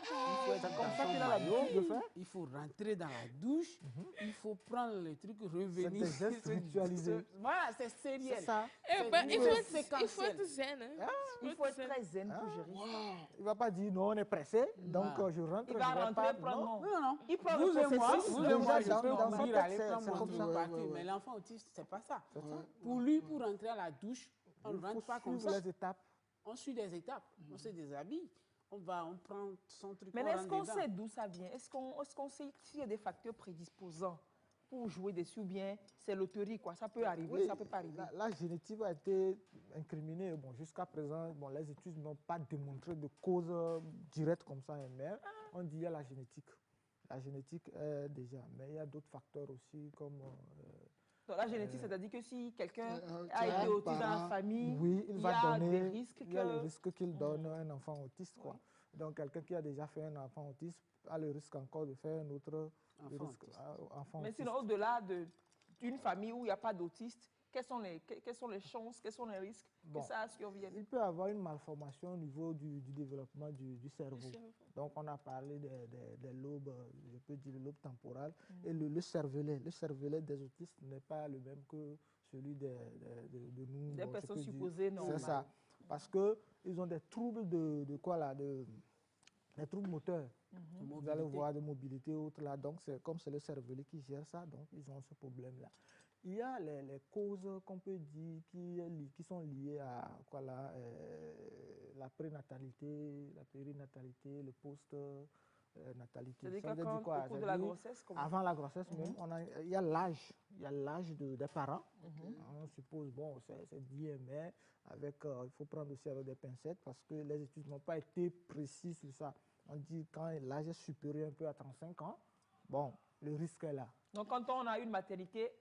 Il faut être comme ça qu'il a l'habitude de faire. Il faut rentrer dans la douche. Il faut prendre le truc, revenir. C'est des gestes ritualisés. Voilà, c'est sérieux. C'est ça. Il faut être zen. Hein? Il faut être très zen pour gérer ça. Il ne va pas dire non, on est pressé, donc je rentre. Il va rentrer, prendre non. Il prend vous et moi, je peux dans son mourir, aller tête, prendre mon c'est truc comme ça. partir. Mais l'enfant autiste, c'est pas ça. Pour lui, pour rentrer à la douche, on ne rentre pas comme ça. Les étapes. On suit des étapes, on se déshabille, on prend son truc. Mais est-ce qu'on sait d'où ça vient? Est-ce qu'on sait s'il y a des facteurs prédisposants pour jouer dessus ou bien c'est loterie, quoi? Ça peut arriver, oui, ça peut pas arriver. La génétique a été incriminée. Bon, jusqu'à présent, les études n'ont pas démontré de cause directe comme ça, mais on dit qu'il y a la génétique. La génétique déjà, mais il y a d'autres facteurs aussi comme... Donc la génétique, c'est-à-dire que si quelqu'un a été autiste dans la famille, oui, il y a des risques il y a le risque qu'il donne un enfant autiste, quoi. Donc quelqu'un qui a déjà fait un enfant autiste a le risque encore de faire un autre enfant mais autiste. sinon, au-delà d'une famille où il n'y a pas d'autiste, quelles sont les chances, quels sont les risques que ça survienne? Il peut y avoir une malformation au niveau du développement du cerveau. Donc, on a parlé des lobes, je peux dire le lobe temporal, et le cervelet. Le cervelet des autistes n'est pas le même que celui de nous. Des personnes supposées normales. C'est ça. Parce qu'ils ont des troubles des troubles moteurs. Vous allez voir de mobilité ou autre là. Donc, comme c'est le cervelet qui gère ça, donc ils ont ce problème-là. Il y a les causes qu'on peut dire qui sont liées à la prénatalité, la périnatalité, le post-natalité. C'est-à-dire qu'au cours de la grossesse, avant la grossesse même, il y a l'âge. Il y a l'âge des parents. On suppose, bon, c'est dit, mais il faut prendre aussi avec des pincettes parce que les études n'ont pas été précises sur ça. On dit quand l'âge est supérieur un peu à 35 ans, bon, le risque est là. Donc quand on a une maternité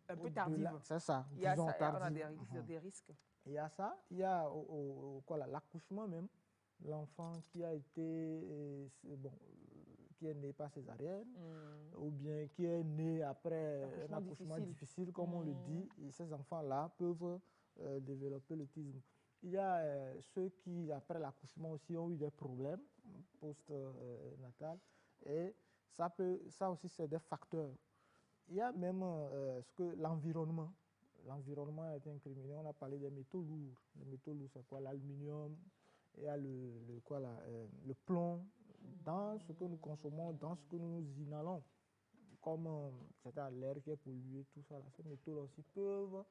un peu tardive, c'est ça, il y a des risques. Il y a ça, il y a l'accouchement même, l'enfant qui a été, qui est né par césarienne, ou bien qui est né après un accouchement difficile, comme on le dit, et ces enfants-là peuvent développer l'autisme. Il y a ceux qui, après l'accouchement aussi, ont eu des problèmes post-natal, et ça aussi, c'est des facteurs. Il y a même l'environnement. L'environnement a été incriminé. On a parlé des métaux lourds. Les métaux lourds, c'est quoi? L'aluminium il y a le plomb dans ce que nous consommons, dans ce que nous inhalons, comme c'est-à-dire l'air qui est pollué, tout ça. Ces métaux aussi peuvent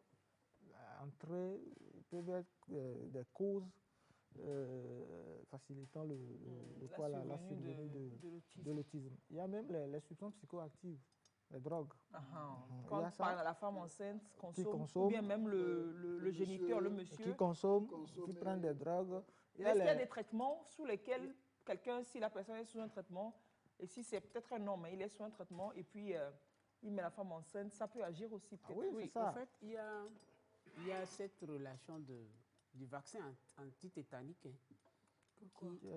être des causes facilitant la survenue de l'autisme. Il y a même les substances psychoactives, les drogues. Quand la femme enceinte consomme, ou bien même le géniteur, le monsieur. Qui consomme, qui prend des drogues. Est-ce qu'il y a des traitements sous lesquels quelqu'un, si la personne est sous un traitement, et si c'est peut-être un homme, il est sous un traitement, et puis il met la femme enceinte, ça peut agir aussi peut-être? Oui, en fait, il y a cette relation du vaccin antitétanique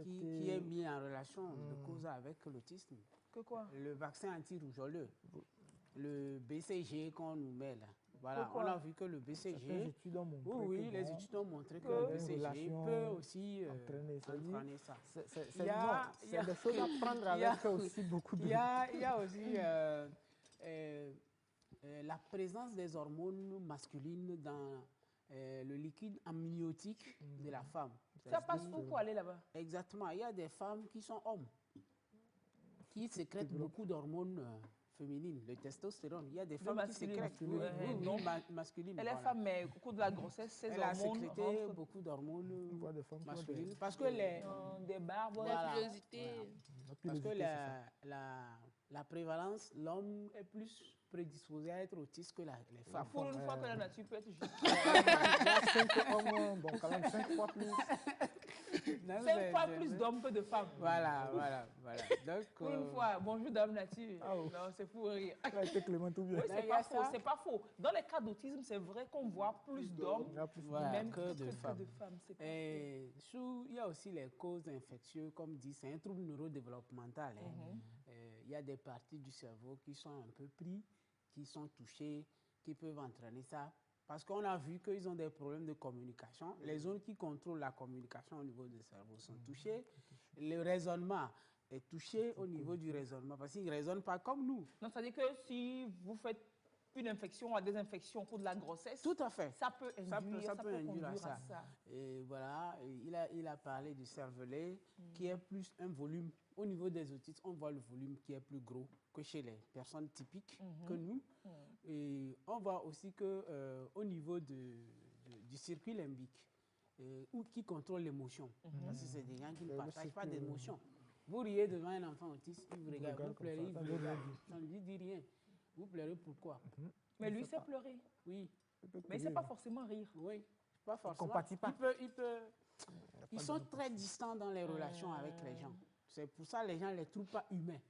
qui est mis en relation de cause avec l'autisme. Que quoi? Le vaccin anti-rougeoleux, le BCG qu'on nous met là. Voilà, on a vu que le BCG, les études ont montré que le BCG peut aussi entraîner ça. C'est des choses à prendre avec aussi beaucoup de... Il y a aussi la présence des hormones masculines dans le liquide amniotique de la femme. Ça passe où pour aller là-bas? Exactement. Il y a des femmes qui sont hommes, qui sécrètent beaucoup d'hormones féminines, le testostérone. Il y a des femmes qui sécrètent masculines. Et les femmes, mais au cours de la grossesse, ces hormones... Elle a sécrété beaucoup d'hormones masculines. Parce que des barbes, la pilosité. Parce que la prévalence, l'homme est plus prédisposé à être autiste que les femmes. Pour une fois que la nature peut être juste. 5 hommes, bon, quand même 5 fois plus. 5 fois plus d'hommes que de femmes. Voilà. Donc, pour une fois, bonjour Dame Nature. Non, c'est pour rire. Oui, c'est pas faux. Dans les cas d'autisme, c'est vrai qu'on voit plus d'hommes même que de femmes. Et il y a aussi les causes infectieuses, comme dit, c'est un trouble neurodéveloppemental. Il y a des parties du cerveau qui sont un peu prises, qui sont touchées, qui peuvent entraîner ça. Parce qu'on a vu qu'ils ont des problèmes de communication. Les zones qui contrôlent la communication au niveau du cerveau sont touchées. Le raisonnement est touché au niveau du raisonnement, parce qu'ils ne raisonnent pas comme nous. Donc, c'est-à-dire que si vous faites une infection ou des infections au cours de la grossesse, tout à fait. Ça peut induire à ça. Et voilà, il a parlé du cervelet, qui est plus un volume. Au niveau des autistes, on voit le volume qui est plus gros que chez les personnes typiques que nous. Et on voit aussi qu'au niveau du circuit limbique, qui contrôle l'émotion, parce que c'est des gens qui ne partagent pas d'émotion. Vous riez devant un enfant autiste, il vous regarde, vous pleurez, il vous regarde, ça ne lui dit rien. Vous pleurez pourquoi? Mais lui sait pleurer. Oui. Mais il ne sait pas forcément rire. Oui, pas forcément. Ils sont très distants dans les relations avec les gens. C'est pour ça que les gens ne les trouvent pas humains.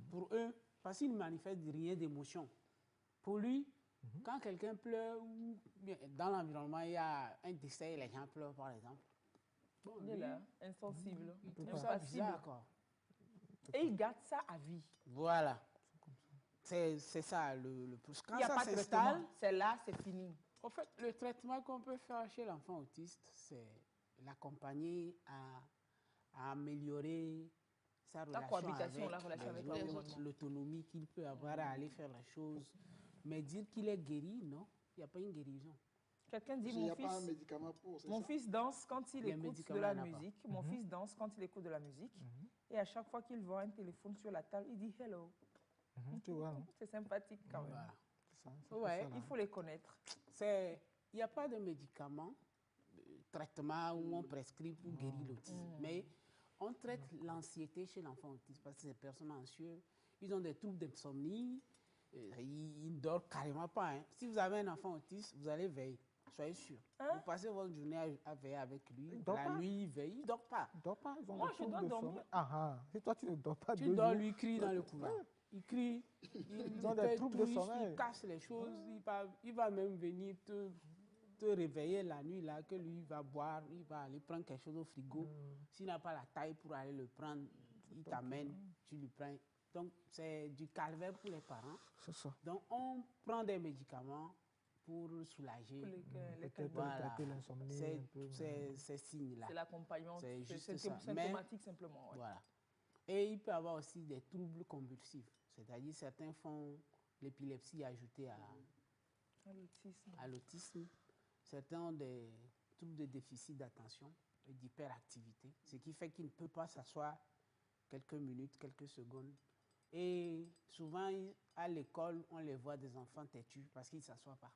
Pour eux, parce qu'ils ne manifestent rien d'émotion. Pour lui, quand quelqu'un pleure, ou bien dans l'environnement, il y a un décès et les gens pleurent, par exemple. Bon, il est là, insensible, impassible. Et il garde ça à vie. Voilà. C'est ça le plus. Quand il n'y a ça pas de traitement, c'est là, c'est fini. En fait, le traitement qu'on peut faire chez l'enfant autiste, c'est l'accompagner à améliorer sa relation avec l'autonomie qu'il peut avoir à aller faire les choses. Mais dire qu'il est guéri, non, il n'y a pas une guérison. Quelqu'un dit, mon fils danse quand il écoute de la musique. Mon fils danse quand il écoute de la musique. Et à chaque fois qu'il voit un téléphone sur la table, il dit « hello ». C'est sympathique quand même. Il faut les connaître. Il n'y a pas de médicament, traitement où on prescrit pour guérir l'autisme. Mais on traite l'anxiété chez l'enfant autiste parce que ces personnes anxieuses, ils ont des troubles d'insomnie, ils ne dorment carrément pas. Si vous avez un enfant autiste, vous allez veiller, soyez sûr. Vous passez votre journée à veiller avec lui, la nuit, il veille, il ne dort pas. Moi, je dois dormir. Si toi, tu ne dors pas, tu dors, lui crie dans le couloir. Il crie, il casse les choses, il va même venir te réveiller la nuit, là, que lui va boire, il va aller prendre quelque chose au frigo. S'il n'a pas la taille pour aller le prendre, il t'amène, tu lui prends. Donc, c'est du calvaire pour les parents. Donc, on prend des médicaments pour soulager. traiter l'insomnie. Ces signes-là. C'est l'accompagnement, c'est symptomatique simplement. Ouais. Voilà. Et il peut y avoir aussi des troubles convulsifs. C'est-à-dire certains font l'épilepsie ajoutée à l'autisme. Certains ont des trouble de déficit d'attention et d'hyperactivité, ce qui fait qu'il ne peut pas s'asseoir quelques minutes, quelques secondes. Et souvent, à l'école, on les voit des enfants têtus parce qu'ils ne s'assoient pas.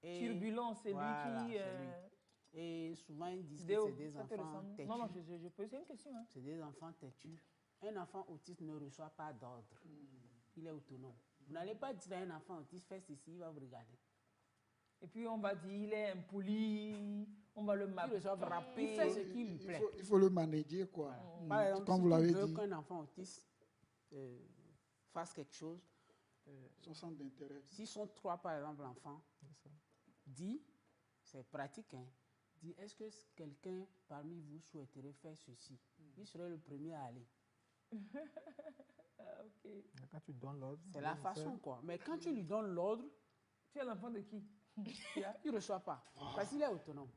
Turbulent, c'est voilà, lui qui... Et souvent, ils disent que c'est des enfants têtus. Non, je pose une question. Hein. C'est des enfants têtus. Un enfant autiste ne reçoit pas d'ordre. Il est autonome. Vous n'allez pas dire à un enfant autiste, fais ceci, il va vous regarder. Et puis on va dire, il est impoli, on va le frapper. Il fait ce qui lui plaît. Il faut le manager, quoi. Voilà. Par exemple, comme si vous l'avez tu veux dit. qu'un enfant autiste fasse quelque chose, son centre d'intérêt. S'ils sont 3, par exemple, enfants, dit, c'est pratique, hein, dit, est-ce que quelqu'un parmi vous souhaiterait faire ceci? Il serait le premier à aller. Okay. Quand tu donnes l'ordre. C'est la façon, quoi. Mais quand tu lui donnes l'ordre, tu es l'enfant de qui? Il ne reçoit pas, parce qu'il est autonome.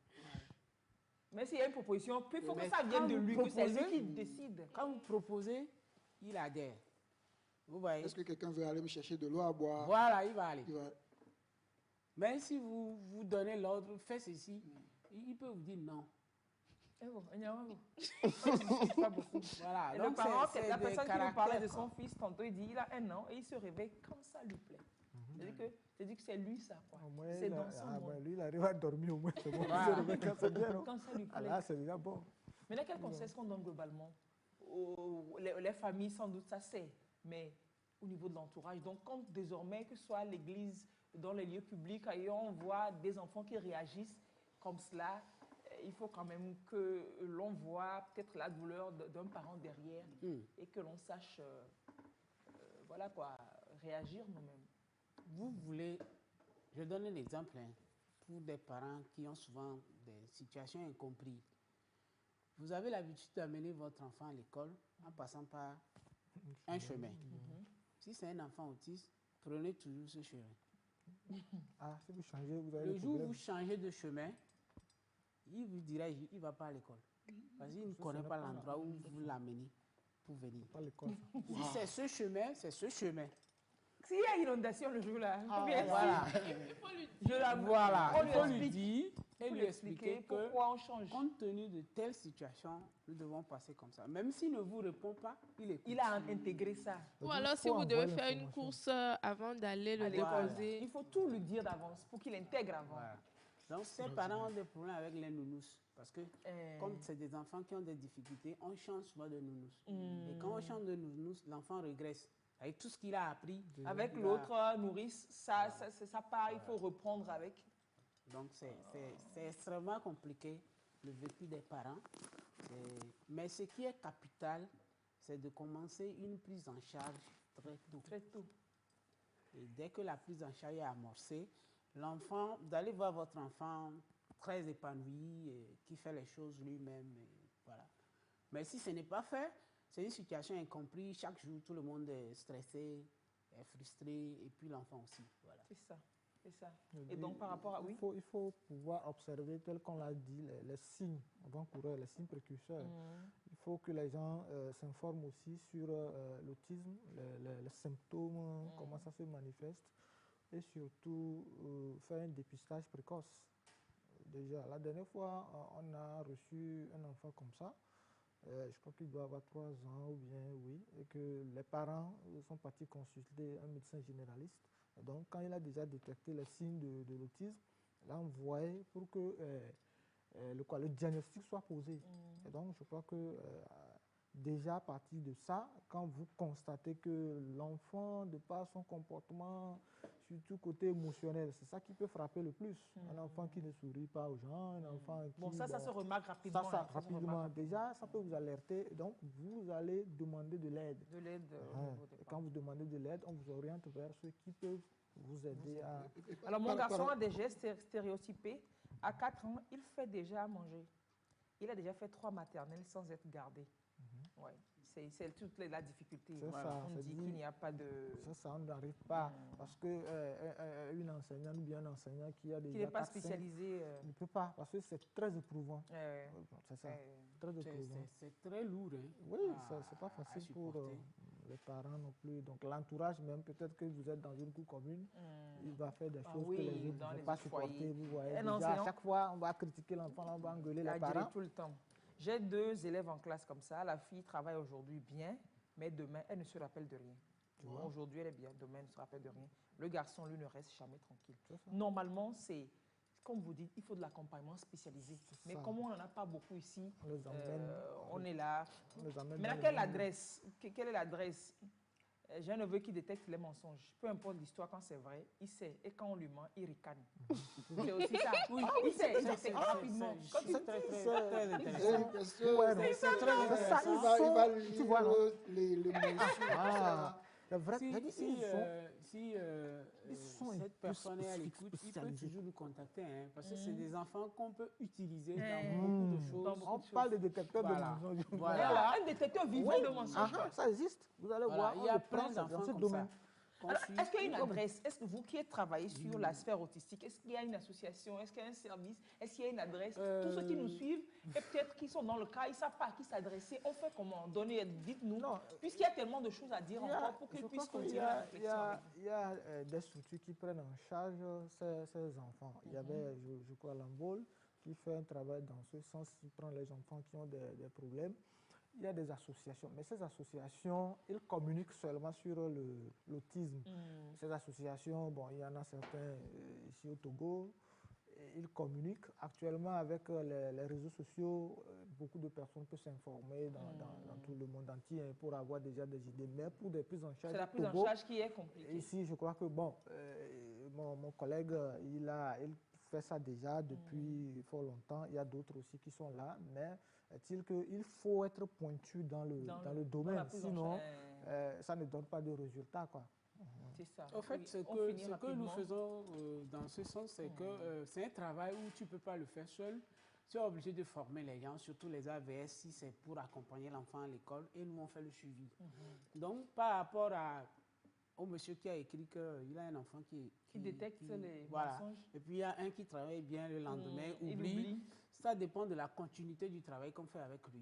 Mais s'il y a une proposition, il faut que ça vienne de lui, que c'est lui qui décide. Quand vous proposez, il adhère. Vous voyez? Est-ce que quelqu'un veut aller me chercher de l'eau à boire? Voilà, il va aller. Mais si vous donnez l'ordre, fais ceci, il peut vous dire non. Pas beaucoup. Voilà. Et donc le parent, la des personne qui nous parlait de quoi. son fils, tantôt, il dit il a 1 an et il se réveille quand ça lui plaît. C'est-à-dire que c'est lui ça, quoi. C'est dans son monde. Lui, il arrive à dormir au moins, c'est bon. Voilà. Il se réveille quand c'est bien, non? Quand ça lui plaît. Ah là, c'est déjà bon. Maintenant, quel conseil est-ce qu'on donne globalement les familles, sans doute, ça c'est, mais au niveau de l'entourage. Donc, quand désormais, que ce soit à l'église, dans les lieux publics, ailleurs, on voit des enfants qui réagissent comme cela, il faut quand même que l'on voit peut-être la douleur d'un parent derrière et que l'on sache, voilà quoi, réagir nous-mêmes. Vous voulez, je donne un exemple, hein, pour des parents qui ont souvent des situations incomprises. Vous avez l'habitude d'amener votre enfant à l'école en passant par un chemin. Si c'est un enfant autiste, prenez toujours ce chemin. Ah, si vous changez, vous avez le jour où vous changez de chemin, il vous dira qu'il ne va pas à l'école. Parce qu'il ne connaît pas l'endroit où vous l'amenez pour venir. Pas l'école. Si c'est ce chemin, c'est ce chemin. S'il y a inondation le jour-là, voilà. Il faut lui dire et lui expliquer que pourquoi on change. Compte tenu de telle situation, nous devons passer comme ça. Même s'il ne vous répond pas, il écoute. Il a intégré ça. Ou alors si vous devez faire une course avant d'aller le déposer. Il faut tout lui dire d'avance pour qu'il intègre avant. Voilà. Donc ces parents ont des problèmes avec les nounous. Parce que comme c'est des enfants qui ont des difficultés, on change souvent de nounous. Et quand on change de nounous, l'enfant régresse. Avec tout ce qu'il a appris. Avec l'autre nourrice, ça part, il faut reprendre avec. Donc c'est extrêmement compliqué, le vécu des parents. Mais ce qui est capital, c'est de commencer une prise en charge très tôt. Très tôt. Et dès que la prise en charge est amorcée, l'enfant, vous allez voir votre enfant très épanoui, qui fait les choses lui-même. Voilà. Mais si ce n'est pas fait, c'est une situation incomprise. Chaque jour, tout le monde est stressé, est frustré, et puis l'enfant aussi. Voilà. C'est ça. C'est ça. Et donc, par rapport à... Oui. Il faut pouvoir observer, tel qu'on l'a dit, les signes avant-coureurs, les signes précurseurs. Il faut que les gens s'informent aussi sur l'autisme, les symptômes, comment ça se manifeste, et surtout faire un dépistage précoce. Déjà, la dernière fois, on a reçu un enfant comme ça. Je crois qu'il doit avoir 3 ans ou bien, oui, et que les parents sont partis consulter un médecin généraliste. Et donc, quand il a déjà détecté les signes de l'autisme, là, on voyait pour que le diagnostic soit posé. Et donc, je crois que déjà à partir de ça, quand vous constatez que l'enfant, de par son comportement, surtout côté émotionnel, c'est ça qui peut frapper le plus. Un enfant qui ne sourit pas aux gens, un enfant qui... Bon, ça se remarque rapidement. Ça rapidement. Déjà, ça peut vous alerter. Donc, vous allez demander de l'aide. De l'aide. Et quand vous demandez de l'aide, on vous oriente vers ceux qui peuvent vous aider à... Alors, mon garçon a des gestes stéréotypés. À 4 ans, il fait déjà à manger. Il a déjà fait 3 maternelles sans être gardé. Ouais. C'est toute la difficulté. Ça, on dit qu'il n'y a pas de... Ça, on n'arrive pas. Parce qu'une enseignante ou bien un enseignant qui a déjà... Qui n'est pas spécialisé... ne peut pas, parce que c'est très éprouvant. C'est ça, très éprouvant. C'est très lourd. Hein, oui, c'est pas facile pour les parents non plus. Donc l'entourage même, peut-être que vous êtes dans une cour commune, il va faire des choses que les autres ne vont pas supporter. Vous voyez, déjà, à chaque fois, on va critiquer l'enfant, on va engueuler les parents. Tout le temps. J'ai 2 élèves en classe comme ça. La fille travaille aujourd'hui bien, mais demain, elle ne se rappelle de rien. Aujourd'hui, elle est bien, demain, elle ne se rappelle de rien. Le garçon, lui, ne reste jamais tranquille. Normalement, c'est, comme vous dites, il faut de l'accompagnement spécialisé. Mais comme on n'en a pas beaucoup ici, on est là. Mais là, quelle est l'adresse? J'ai un neveu qui détecte les mensonges. Peu importe l'histoire, quand c'est vrai, il sait. Et quand on lui ment, il ricane. C'est aussi ça. Oui, il sait rapidement. C'est très intéressant. Il va lui dire les mensonges. Si cette personne est à l'écoute, il peut toujours nous contacter, hein, parce que c'est des enfants qu'on peut utiliser dans beaucoup de choses. On parle de détecteur de mensonges. Voilà, un détecteur vivant de mensonges. Ça existe, vous allez voir. Il y a plein d'enfants comme ça. Est-ce qu'il y a une adresse? Est-ce que vous qui travaillez sur la sphère autistique, est-ce qu'il y a une association? Est-ce qu'il y a un service? Est-ce qu'il y a une adresse? Tous ceux qui nous suivent et peut-être qui sont dans le cas, ils ne savent pas à qui s'adresser. On fait comment? Dites-nous. Puisqu'il y a tellement de choses à dire encore pour qu'ils puissent continuer la réflexion. Il y a des structures qui prennent en charge ces enfants. Il y avait, je crois, l'Ambol qui fait un travail dans ce sens, qui prend les enfants qui ont des problèmes. Il y a des associations, mais ces associations, ils communiquent seulement sur l'autisme. Ces associations, bon, il y en a certains ici au Togo, ils communiquent. Actuellement, avec les réseaux sociaux, beaucoup de personnes peuvent s'informer dans tout le monde entier pour avoir déjà des idées. Mais pour des prises en charge, c'est la prise en charge qui est compliquée. Ici, je crois que, bon, mon collègue, il fait ça déjà depuis fort longtemps. Il y a d'autres aussi qui sont là, mais est-il qu'il faut être pointu dans le domaine, sinon ça ne donne pas de résultats, quoi. C'est ça. En fait, ce que nous faisons dans ce sens, c'est que c'est un travail où tu ne peux pas le faire seul. Tu es obligé de former les gens, surtout les AVS, si c'est pour accompagner l'enfant à l'école, et nous, on fait le suivi. Donc, par rapport au monsieur qui a écrit qu'il a un enfant qui détecte les mensonges. Et puis, il y a un qui travaille bien le lendemain, oublie. Ça dépend de la continuité du travail qu'on fait avec lui.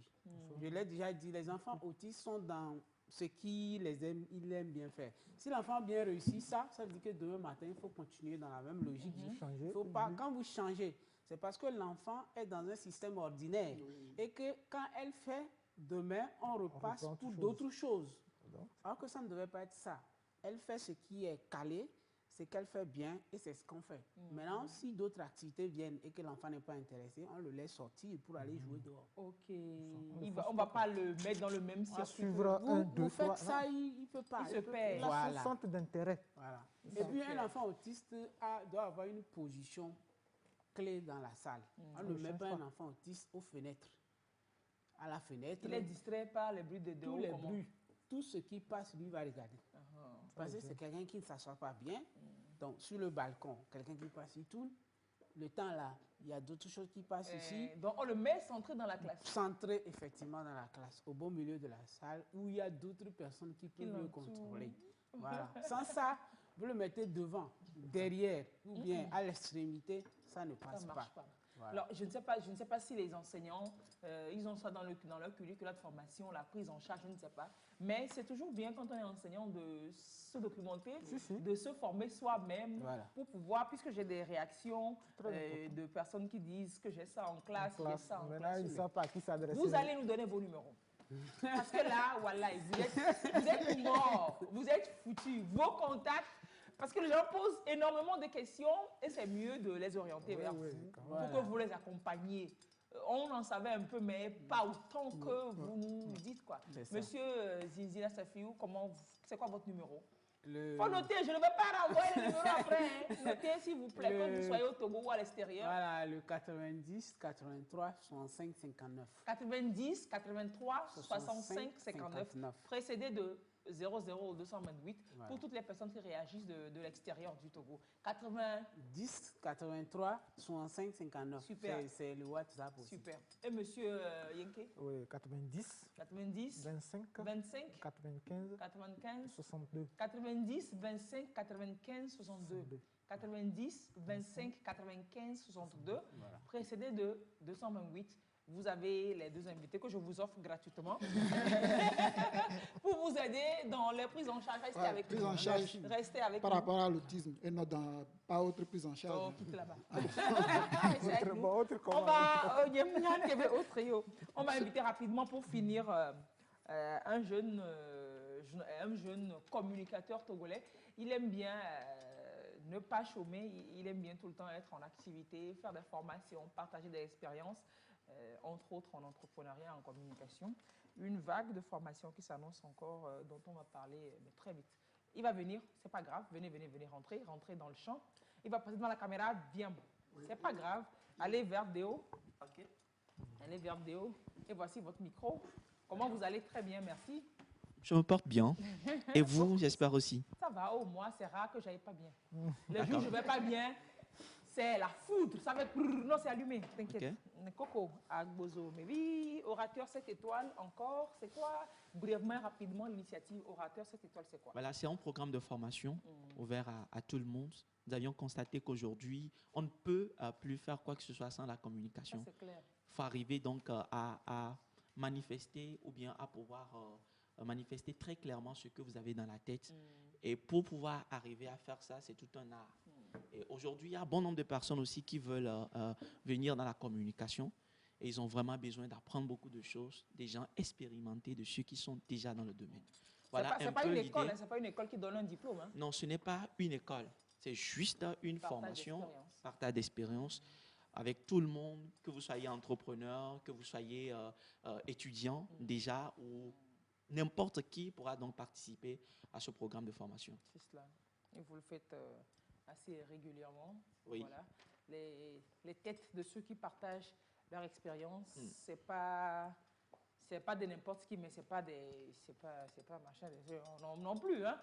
Je l'ai déjà dit, les enfants autistes sont dans ce qu'ils aiment bien faire. Si l'enfant a bien réussi ça veut dire que demain matin, il faut continuer dans la même logique. Il faut pas, quand vous changez, c'est parce que l'enfant est dans un système ordinaire et que quand elle fait, demain, on repasse pour d'autres choses. Alors que ça ne devait pas être ça. Elle fait ce qui est calé, c'est qu'elle fait bien et c'est ce qu'on fait. Maintenant, si d'autres activités viennent et que l'enfant n'est pas intéressé, on le laisse sortir pour aller jouer dehors. Ok. On ne va pas le mettre dans le même circuit. Vous faites ça, il ne peut pas. Il se perd. Il a son centre d'intérêt. Voilà. Et puis, un enfant autiste doit avoir une position clé dans la salle. On ne met pas un enfant autiste aux fenêtres. À la fenêtre. Il est distrait par les bruits de dehors. Tous les bruits. Tout ce qui passe, lui va regarder. Parce que c'est quelqu'un qui ne s'assoit pas bien. Donc, sur le balcon, quelqu'un qui passe, il tourne. Le temps là, il y a d'autres choses qui passent ici. Donc, on le met centré dans la classe. Centré, effectivement, dans la classe, au beau milieu de la salle, où il y a d'autres personnes qui peuvent le contrôler. Voilà. Sans ça, vous le mettez devant, derrière, ou bien à l'extrémité, ça ne passe pas. Voilà. Alors, je ne sais pas si les enseignants, ils ont ça dans leur curriculum de formation, la prise en charge, je ne sais pas. Mais c'est toujours bien quand on est enseignant de se documenter, de se former soi-même pour pouvoir, puisque j'ai des réactions de personnes qui disent que j'ai ça en classe, j'ai ça en classe. Ils ne savent pas à qui s'adresser. Vous allez nous donner vos numéros. Parce que là, voilà, vous êtes morts, vous êtes foutus. Vos contacts. Parce que les gens posent énormément de questions et c'est mieux de les orienter vers vous pour que vous les accompagniez. On en savait un peu, mais pas autant que vous nous dites, quoi. Monsieur Zinzina Safiou, c'est quoi votre numéro? Faut noter, je ne vais pas renvoyer le numéro après. Hein. Notez, s'il vous plaît, que vous soyez au Togo ou à l'extérieur. Voilà, le 90 83 65 59. 90 83 65 59. Précédé de 00 228 pour toutes les personnes qui réagissent de l'extérieur du Togo. 10 83 65 59. Super. C'est le WhatsApp aussi. Super. Et monsieur Yenke? Oui, 90 25 95 62. 90 25 95 62. 90 25 95 62. Précédé de 228. vous avez les deux invités que je vous offre gratuitement pour vous aider dans les prises en charge. Restez avec prise nous. En charge Restez avec par nous. rapport à l'autisme et non pas autre prise en charge. Oh, quitte là-bas. On va inviter rapidement pour finir un jeune communicateur togolais. Il aime bien ne pas chômer, il aime bien tout le temps être en activité, faire des formations, partager des expériences, entre autres en entrepreneuriat, en communication. Une vague de formations qui s'annonce encore, dont on va parler très vite. Il va venir, c'est pas grave, venez, rentrez dans le champ. Il va passer devant la caméra bien bon. C'est pas grave, allez vers Déo. Ok. Allez vers Déo. Et voici votre micro. Comment vous allez? Très bien, merci. Je me porte bien. Et vous, j'espère aussi. Ça va, moi, c'est rare que je n'aille pas bien. Les jours où je ne vais pas bien, c'est la foudre. Ça va être... Non, c'est allumé, t'inquiète. Okay. Coco, Agbozo. Mais oui, orateur 7 étoiles, encore, c'est quoi? Brièvement, rapidement, l'initiative orateur 7 étoiles, c'est quoi? Voilà, c'est un programme de formation ouvert à tout le monde. Nous avions constaté qu'aujourd'hui, on ne peut plus faire quoi que ce soit sans la communication. C'est clair. Il faut arriver donc à manifester ou bien à pouvoir... manifester très clairement ce que vous avez dans la tête. Et pour pouvoir arriver à faire ça, c'est tout un art. Et aujourd'hui, il y a un bon nombre de personnes aussi qui veulent venir dans la communication. Et ils ont vraiment besoin d'apprendre beaucoup de choses, des gens expérimentés, de ceux qui sont déjà dans le domaine. Voilà, c'est pas une école, c'est pas une école qui donne un diplôme. Hein. Non, ce n'est pas une école. C'est juste une formation, partage d'expérience, avec tout le monde, que vous soyez entrepreneur, que vous soyez étudiant déjà, ou n'importe qui pourra donc participer à ce programme de formation. C'est cela. Et vous le faites assez régulièrement. Oui. Voilà. Les têtes de ceux qui partagent leur expérience, c'est pas de n'importe qui, mais c'est pas machin, non plus, hein.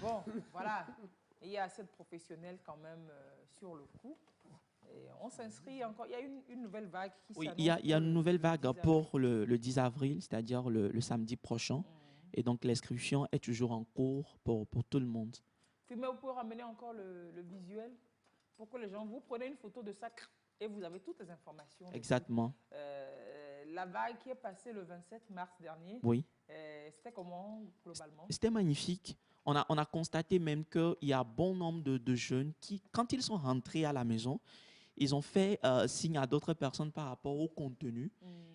Bon, voilà. Il y a assez de professionnels quand même sur le coup. Et on s'inscrit encore. Il y a une nouvelle vague qui s'annonce. Oui, il y a une nouvelle vague pour le 10 avril, c'est-à-dire le samedi prochain. Et donc, l'inscription est toujours en cours pour tout le monde. Mais vous pouvez ramener encore le visuel pour que les gens... Vous prenez une photo de ça et vous avez toutes les informations. Exactement. La vague qui est passée le 27 mars dernier, oui. C'était comment, globalement? C'était magnifique. On a constaté même qu'il y a bon nombre de jeunes qui, quand ils sont rentrés à la maison, ils ont fait signe à d'autres personnes par rapport au contenu.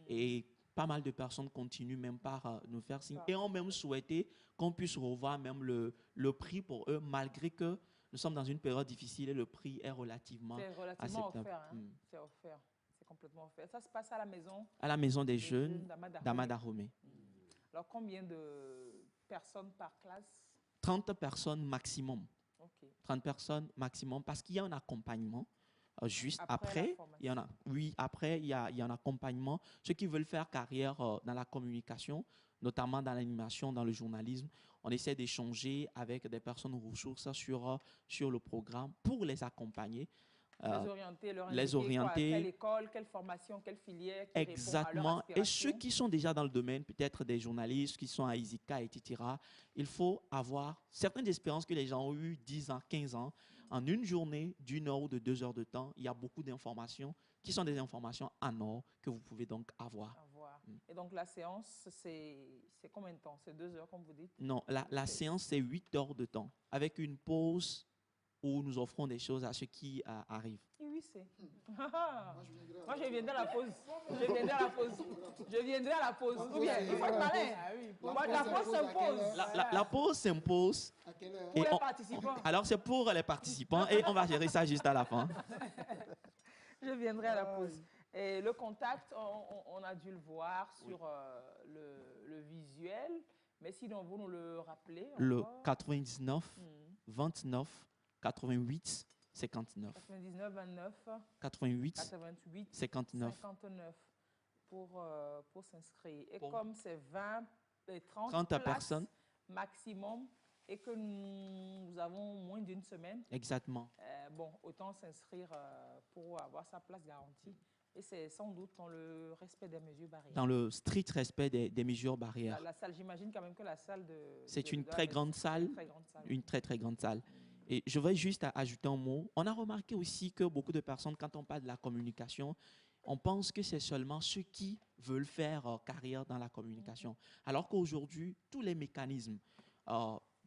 Et pas mal de personnes continuent même par nous faire signe. Et ont même souhaité qu'on puisse revoir même le prix pour eux, malgré que nous sommes dans une période difficile et le prix est relativement acceptable. Offert. Hein? C'est offert. C'est complètement offert. Ça se passe à la maison? À la maison des jeunes d'Ama-Dahomey. Alors, combien de personnes par classe? 30 personnes maximum. Okay. 30 personnes maximum, parce qu'il y a un accompagnement. Juste après il y en a, oui, après, il y a un accompagnement. Ceux qui veulent faire carrière dans la communication, notamment dans l'animation, dans le journalisme, on essaie d'échanger avec des personnes ressources sur le programme pour les accompagner. Les orienter. Quelle école, quelle formation, quelle filière qui exactement. Et ceux qui sont déjà dans le domaine, peut-être des journalistes qui sont à ISICA, etc., il faut avoir certaines expériences que les gens ont eues 10 ans, 15 ans. En une journée, d'1 heure ou de 2 heures de temps, il y a beaucoup d'informations qui sont des informations en or que vous pouvez donc avoir. Et donc la séance, c'est combien de temps? C'est 2 heures, comme vous dites? Non, la séance, c'est 8 heures de temps, avec une pause où nous offrons des choses à ceux qui arrivent. Oui, c'est. Moi, je viendrai à la pause. Je viendrai à la pause. Ou bien, il faut être malin. La pause s'impose. La pause s'impose. Pour les participants. Alors, c'est pour les participants et on va gérer ça juste à la fin. Je viendrai à la pause. Et le contact, on a dû le voir sur le visuel. Mais sinon, vous nous le rappelez encore? Le 99 29 88 59. 99 29 88 59 pour s'inscrire. Et comme c'est 30 personnes maximum et que nous avons moins d'une semaine, exactement. Bon, autant s'inscrire pour avoir sa place garantie. Et c'est sans doute dans le respect des mesures barrières. Dans le strict respect des mesures barrières. La salle, j'imagine quand même que la salle de... C'est une très grande salle. Une très, très grande salle. Et je vais juste ajouter un mot. On a remarqué aussi que beaucoup de personnes, quand on parle de la communication, on pense que c'est seulement ceux qui veulent faire carrière dans la communication. Alors qu'aujourd'hui, tous les mécanismes,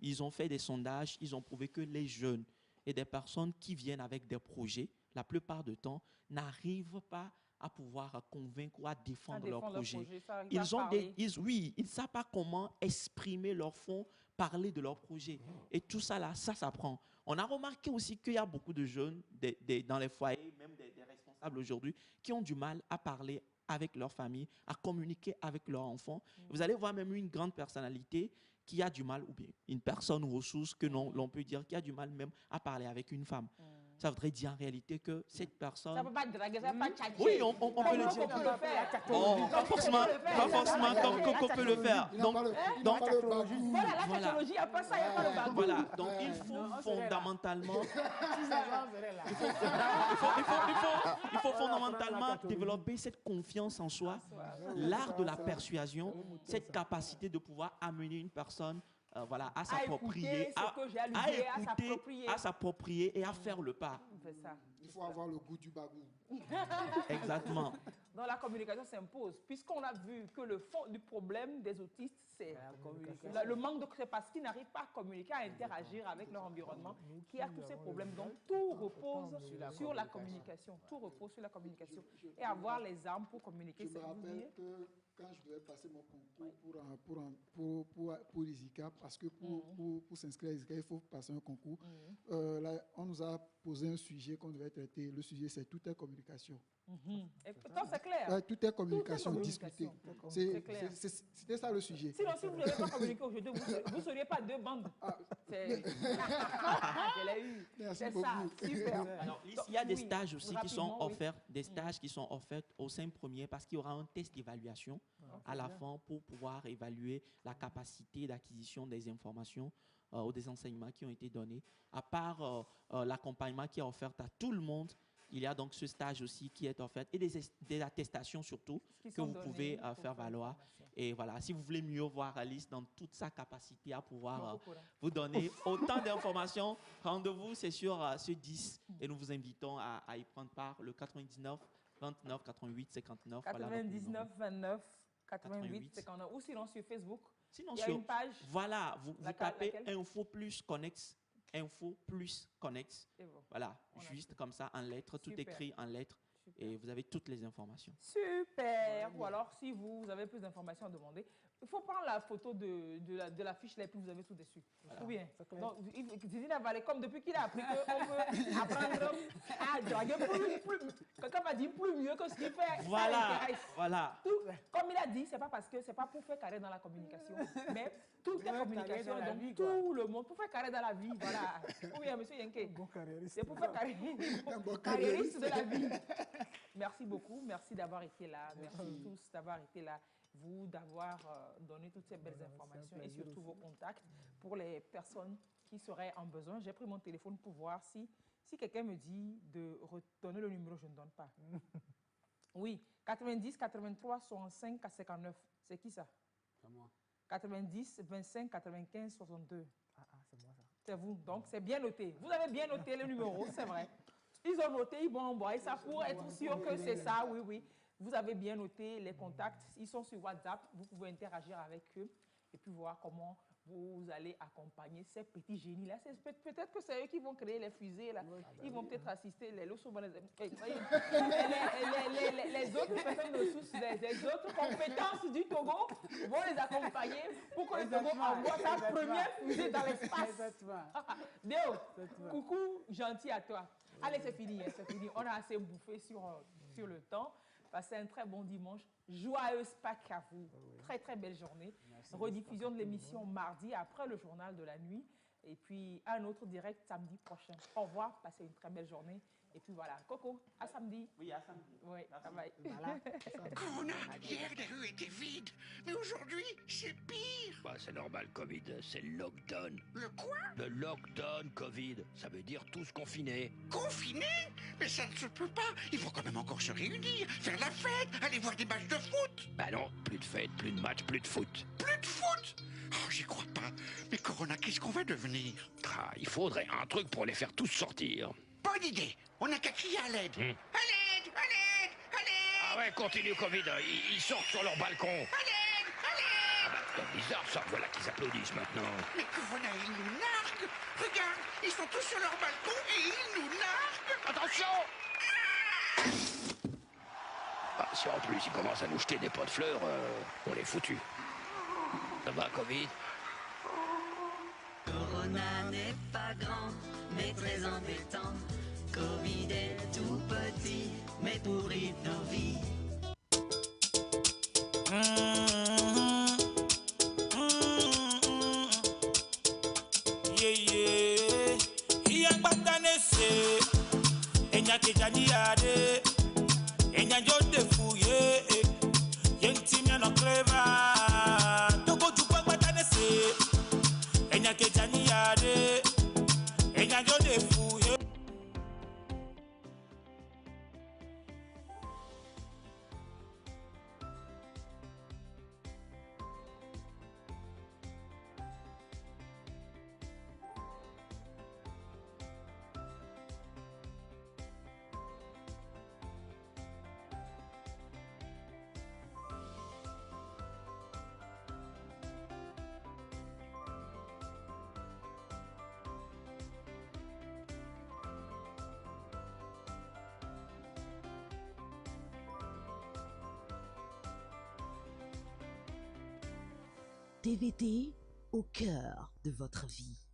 ils ont fait des sondages, ils ont prouvé que les jeunes et des personnes qui viennent avec des projets, la plupart du temps, n'arrivent pas à pouvoir convaincre ou à défendre leur projet. Ils ne savent pas comment exprimer leur fond, parler de leur projet. Et tout ça, là, ça s'apprend. On a remarqué aussi qu'il y a beaucoup de jeunes dans les foyers, même des responsables aujourd'hui, qui ont du mal à parler avec leur famille, à communiquer avec leurs enfants. Vous allez voir même une grande personnalité qui a du mal, ou bien une personne ressource que l'on peut dire qui a du mal même à parler avec une femme. Ça voudrait dire en réalité que cette personne... Ça ne peut pas draguer, ça ne peut pas tchatcher. Oui, on peut le dire. Pas forcément comme Coco peut le faire. Donc, voilà, la technologie, il n'y a pas ça, il n'y a pas le bagou. Voilà, donc il faut fondamentalement... Il faut fondamentalement développer cette confiance en soi, l'art de la persuasion, cette capacité de pouvoir amener une personne à s'approprier, à s'approprier et à faire le pas. Il faut avoir le goût du bagou. Exactement. Dans la communication s'impose, puisqu'on a vu que le fond du problème des autistes, c'est le manque de... C'est parce qu'ils n'arrivent pas à communiquer, à interagir avec leur environnement, qui a tous ces problèmes. Donc tout repose sur la communication. Tout repose sur la communication. Et avoir les armes pour communiquer, c'est vous. Quand je devais passer mon concours pour l'ISICA, parce que pour s'inscrire à l'ISICA, il faut passer un concours. Là, on nous a posé un sujet qu'on devait traiter. Le sujet, c'est tout est communication. Et pourtant, c'est clair. Tout est communication discutée. C'était ça le sujet. Sinon, si vous n'avez pas communiqué aujourd'hui, vous ne seriez pas deux bandes. Je l'ai eu. C'est ça, super. Alors, il y a des stages aussi qui sont offerts, des stages qui sont offerts aux 5 premiers parce qu'il y aura un test d'évaluation à la fin pour pouvoir évaluer la capacité d'acquisition des informations ou des enseignements qui ont été donnés. À part l'accompagnement qui est offert à tout le monde, il y a donc ce stage aussi qui est offert et des attestations surtout que vous pouvez faire valoir. Et voilà, si vous voulez mieux voir Alice dans toute sa capacité à pouvoir vous donner autant d'informations, rendez-vous, c'est sur ce 10 et nous vous invitons à y prendre part le 99 29 88 59. 99 29 88 59. Ou sinon sur Facebook, sinon il y a une page. Voilà, vous tapez Info Plus Connect. Info Plus Connect. Voilà, juste comme ça, en lettres, tout écrit en lettres. Et vous avez toutes les informations. Super. Ou alors, si vous avez plus d'informations à demander, il faut prendre la photo de la fiche là et puis vous avez tout dessus. Voilà. Ou bien, Zizine Avalé, comme depuis qu'il a appris qu'on peut apprendre à draguer quelqu'un m'a dit plus mieux que ce qu'il fait. Voilà. Tout, comme il a dit, c'est pas parce que c'est pas pour faire carré dans la communication, mais toute la communication, donc vie, tout le monde, pour faire carré dans la vie, voilà. Ou bien, monsieur Yenke, c'est pour faire carriériste de la vie. Merci beaucoup, merci d'avoir été là, merci tous d'avoir été là. Vous d'avoir donné toutes ces belles informations et surtout vos contacts pour les personnes qui seraient en besoin. J'ai pris mon téléphone pour voir si quelqu'un me dit de redonner le numéro, je ne donne pas. Oui, 90 83 65 59. C'est qui ça? C'est moi. 90 25 95 62. C'est moi ça. C'est vous, donc c'est bien noté. Vous avez bien noté le numéro, c'est vrai. Ils ont noté, ils vont envoyer ça pour être sûr que c'est ça, oui. Vous avez bien noté les contacts, ils sont sur WhatsApp, vous pouvez interagir avec eux et puis voir comment vous allez accompagner ces petits génies-là. Peut-être que c'est eux qui vont créer les fusées, là. Ils vont peut-être assister les autres personnes ressources, les autres compétences du Togo vont les accompagner pour que le Togo envoie sa première fusée dans l'espace. Déo, coucou, gentil à toi. Allez, c'est fini, c'est fini. On a assez bouffé sur le temps. Passez un très bon dimanche. Joyeuse Pâques à vous. Très, très belle journée. Rediffusion de l'émission mardi après le journal de la nuit. Et puis, un autre direct samedi prochain. Au revoir. Passez une très belle journée. Et puis voilà. Coco, à samedi. Oui, à samedi. Oui, ça va. Voilà. Hier, les rues étaient vides. Mais aujourd'hui, c'est pire. Bah, c'est normal, Covid. C'est le lockdown. Le quoi? Le lockdown, Covid. Ça veut dire tous confinés. Confinés? Mais ça ne se peut pas. Il faut quand même encore se réunir, faire la fête, aller voir des matchs de foot. Bah non, plus de fête, plus de match, plus de foot. Plus de foot? Oh, j'y crois pas. Mais Corona, qu'est-ce qu'on va devenir? Ah, il faudrait un truc pour les faire tous sortir. Bonne idée. On n'a qu'à crier à l'aide. À l'aide, à l'aide, à l'aide. Ah ouais, continue, Covid. Ils sortent sur leur balcon. Ah bah, c'est bizarre ça, voilà qu'ils applaudissent maintenant. Mais Corona, ils nous narguent. Regarde, ils sont tous sur leur balcon et ils nous narguent. Attention! Ah, si en plus ils commencent à nous jeter des pots de fleurs, on est foutus. Ça va, Covid? Corona n'est pas grand, mais très embêtant. Covid est tout petit, mais pourrit nos vies. TVT au cœur de votre vie.